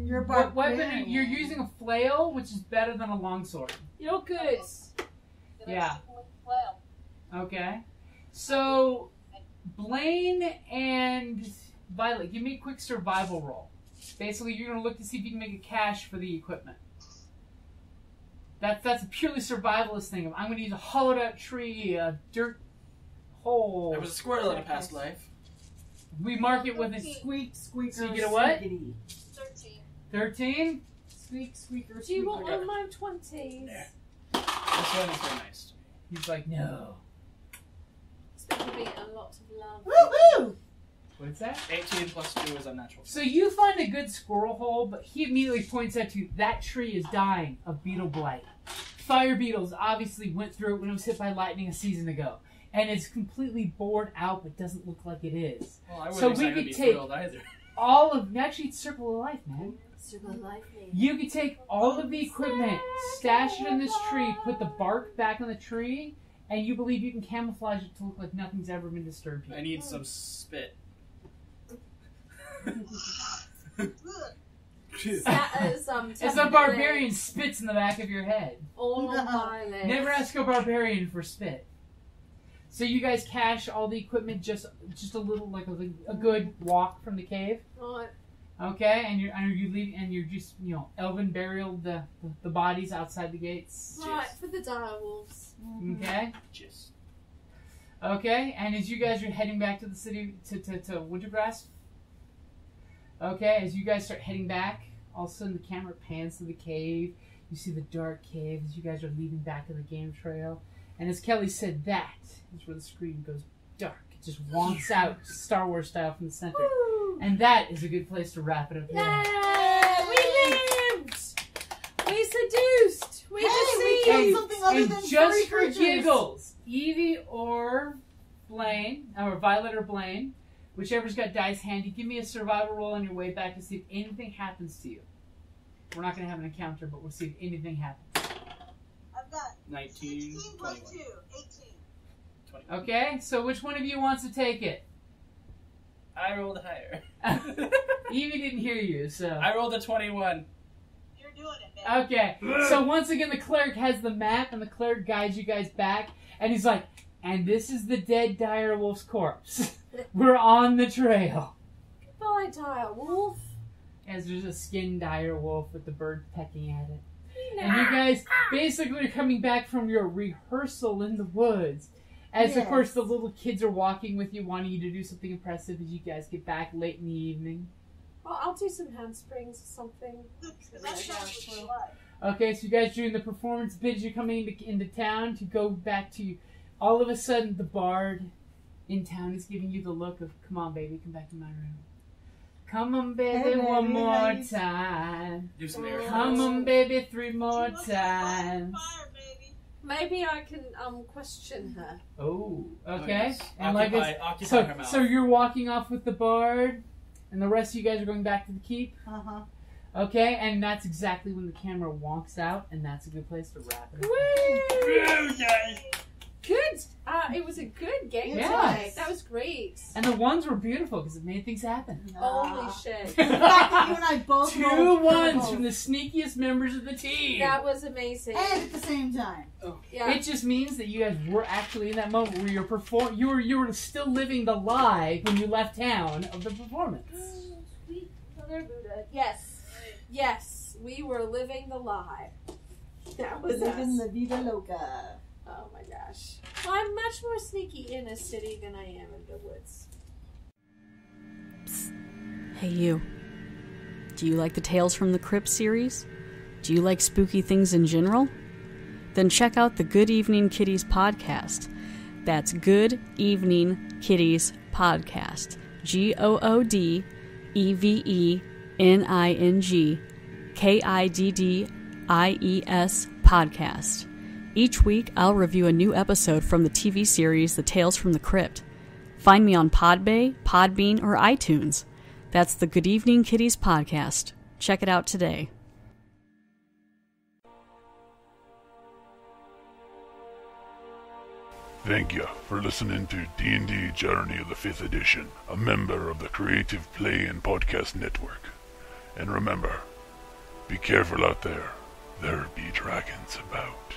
You're a What weapon? barbarian. You're using a flail, which is better than a longsword. You're good. Then I Yeah. stick with the flail. Okay. So, Blain and Violet, give me a quick survival roll. Basically, you're going to look to see if you can make a cache for the equipment. That's a purely survivalist thing. I'm going to use a hollowed out tree, a dirt hole. There was a squirrel in a past life. We mark it with a Squeak, squeaker, So you get a what? squeakity. 13. 13. Squeak, squeaker, Do you squeaker. want one of my 20s? This one is very nice to me. He's like, no. It's been giving it a lot of love. Woohoo! What's that? 18 plus 2 is unnatural. So you find a good squirrel hole, but he immediately points out to you, that tree is dying of beetle blight. Fire beetles obviously went through it when it was hit by lightning a season ago. And it's completely bored out, but doesn't look like it is. Well, I So wouldn't we exactly could be take thrilled either. all of... Actually, it's Circle of Life, man. Super lively. You could take all of the equipment, stash it in this tree, put the bark back on the tree, and you believe you can camouflage it to look like nothing's ever been disturbed here. I need some spit. As a barbarian spits in the back of your head. All on Violate. Never ask a barbarian for spit. So you guys cache all the equipment just a little, like a good walk from the cave. Right. Okay, and you're leaving, and you're just elven burial the bodies outside the gates. Right, for the dire wolves. Okay. Just. Okay, and as you guys are heading back to the city to Wintergrass. Okay, as you guys start heading back, all of a sudden the camera pans to the cave. You see the dark cave as you guys are leaving back of the game trail. And as Kellie said, that is where the screen goes dark. It just wonks out Star Wars style from the center. Woo! And that is a good place to wrap it up there. Yay! We lived! We seduced! We We deceived! killed something other than And just furry for creatures. giggles, Evie or Blain, or Violet or Blain, whichever's got dice handy, give me a survival roll on your way back to see if anything happens to you. We're not going to have an encounter, but we'll see if anything happens. I've got 19, 16 plus 21. 2, 18. Okay, so which one of you wants to take it? I rolled higher. Evie didn't hear you, so... I rolled a 21. You're doing it, man. Okay, so once again the cleric has the map, and the cleric guides you guys back, and he's like, and this is the dead dire wolf's corpse. We're on the trail. Goodbye, dire wolf. As there's a skinned dire wolf with the bird pecking at it. And you guys basically are coming back from your rehearsal in the woods. As, of course, the little kids are walking with you, wanting you to do something impressive as you guys get back late in the evening. Well, I'll do some handsprings or something. That sounds what you like. Okay, so you guys doing the performance bids, you're coming into town to go back to... All of a sudden, the bard in town is giving you the look of, come on, baby, come back to my room. Come on, baby, one more time. Do some air Come quotes. on, baby, 3 more She wants to fire, times. fire, baby. Maybe I can question her. Oh, Oh, okay. yes. And Occupy her mouth. so you're walking off with the bard, and the rest of you guys are going back to the keep. Uh-huh. Okay, and that's exactly when the camera wonks out, and that's a good place to wrap it up. Woo! Good. It was a good game Yes. tonight. That was great. And the ones were beautiful because it made things happen. Holy shit. The fact that you and I both 2 rolled ones purple. from the sneakiest members of the team. That was amazing. And at the same time. Yeah. It just means that you guys were actually in that moment where you were still living the lie when you left town of the performance. Sweet Mother Buddha. Yes. Yes. We were living the lie. That was Living us. La Vida Loca. Oh my gosh. I'm much more sneaky in a city than I am in the woods. Hey, you. Do you like the Tales from the Crypt series? Do you like spooky things in general? Then check out the Good Evening Kitties podcast. That's Good Evening Kitties podcast. GOODEVENING KIDDIES podcast. Each week, I'll review a new episode from the TV series The Tales from the Crypt. Find me on Podbay, Podbean, or iTunes. That's the Good Evening Kitties podcast. Check it out today. Thank you for listening to D&D Journey of the 5th Edition, a member of the Creative Play and Podcast Network. And remember, be careful out there. There be dragons about.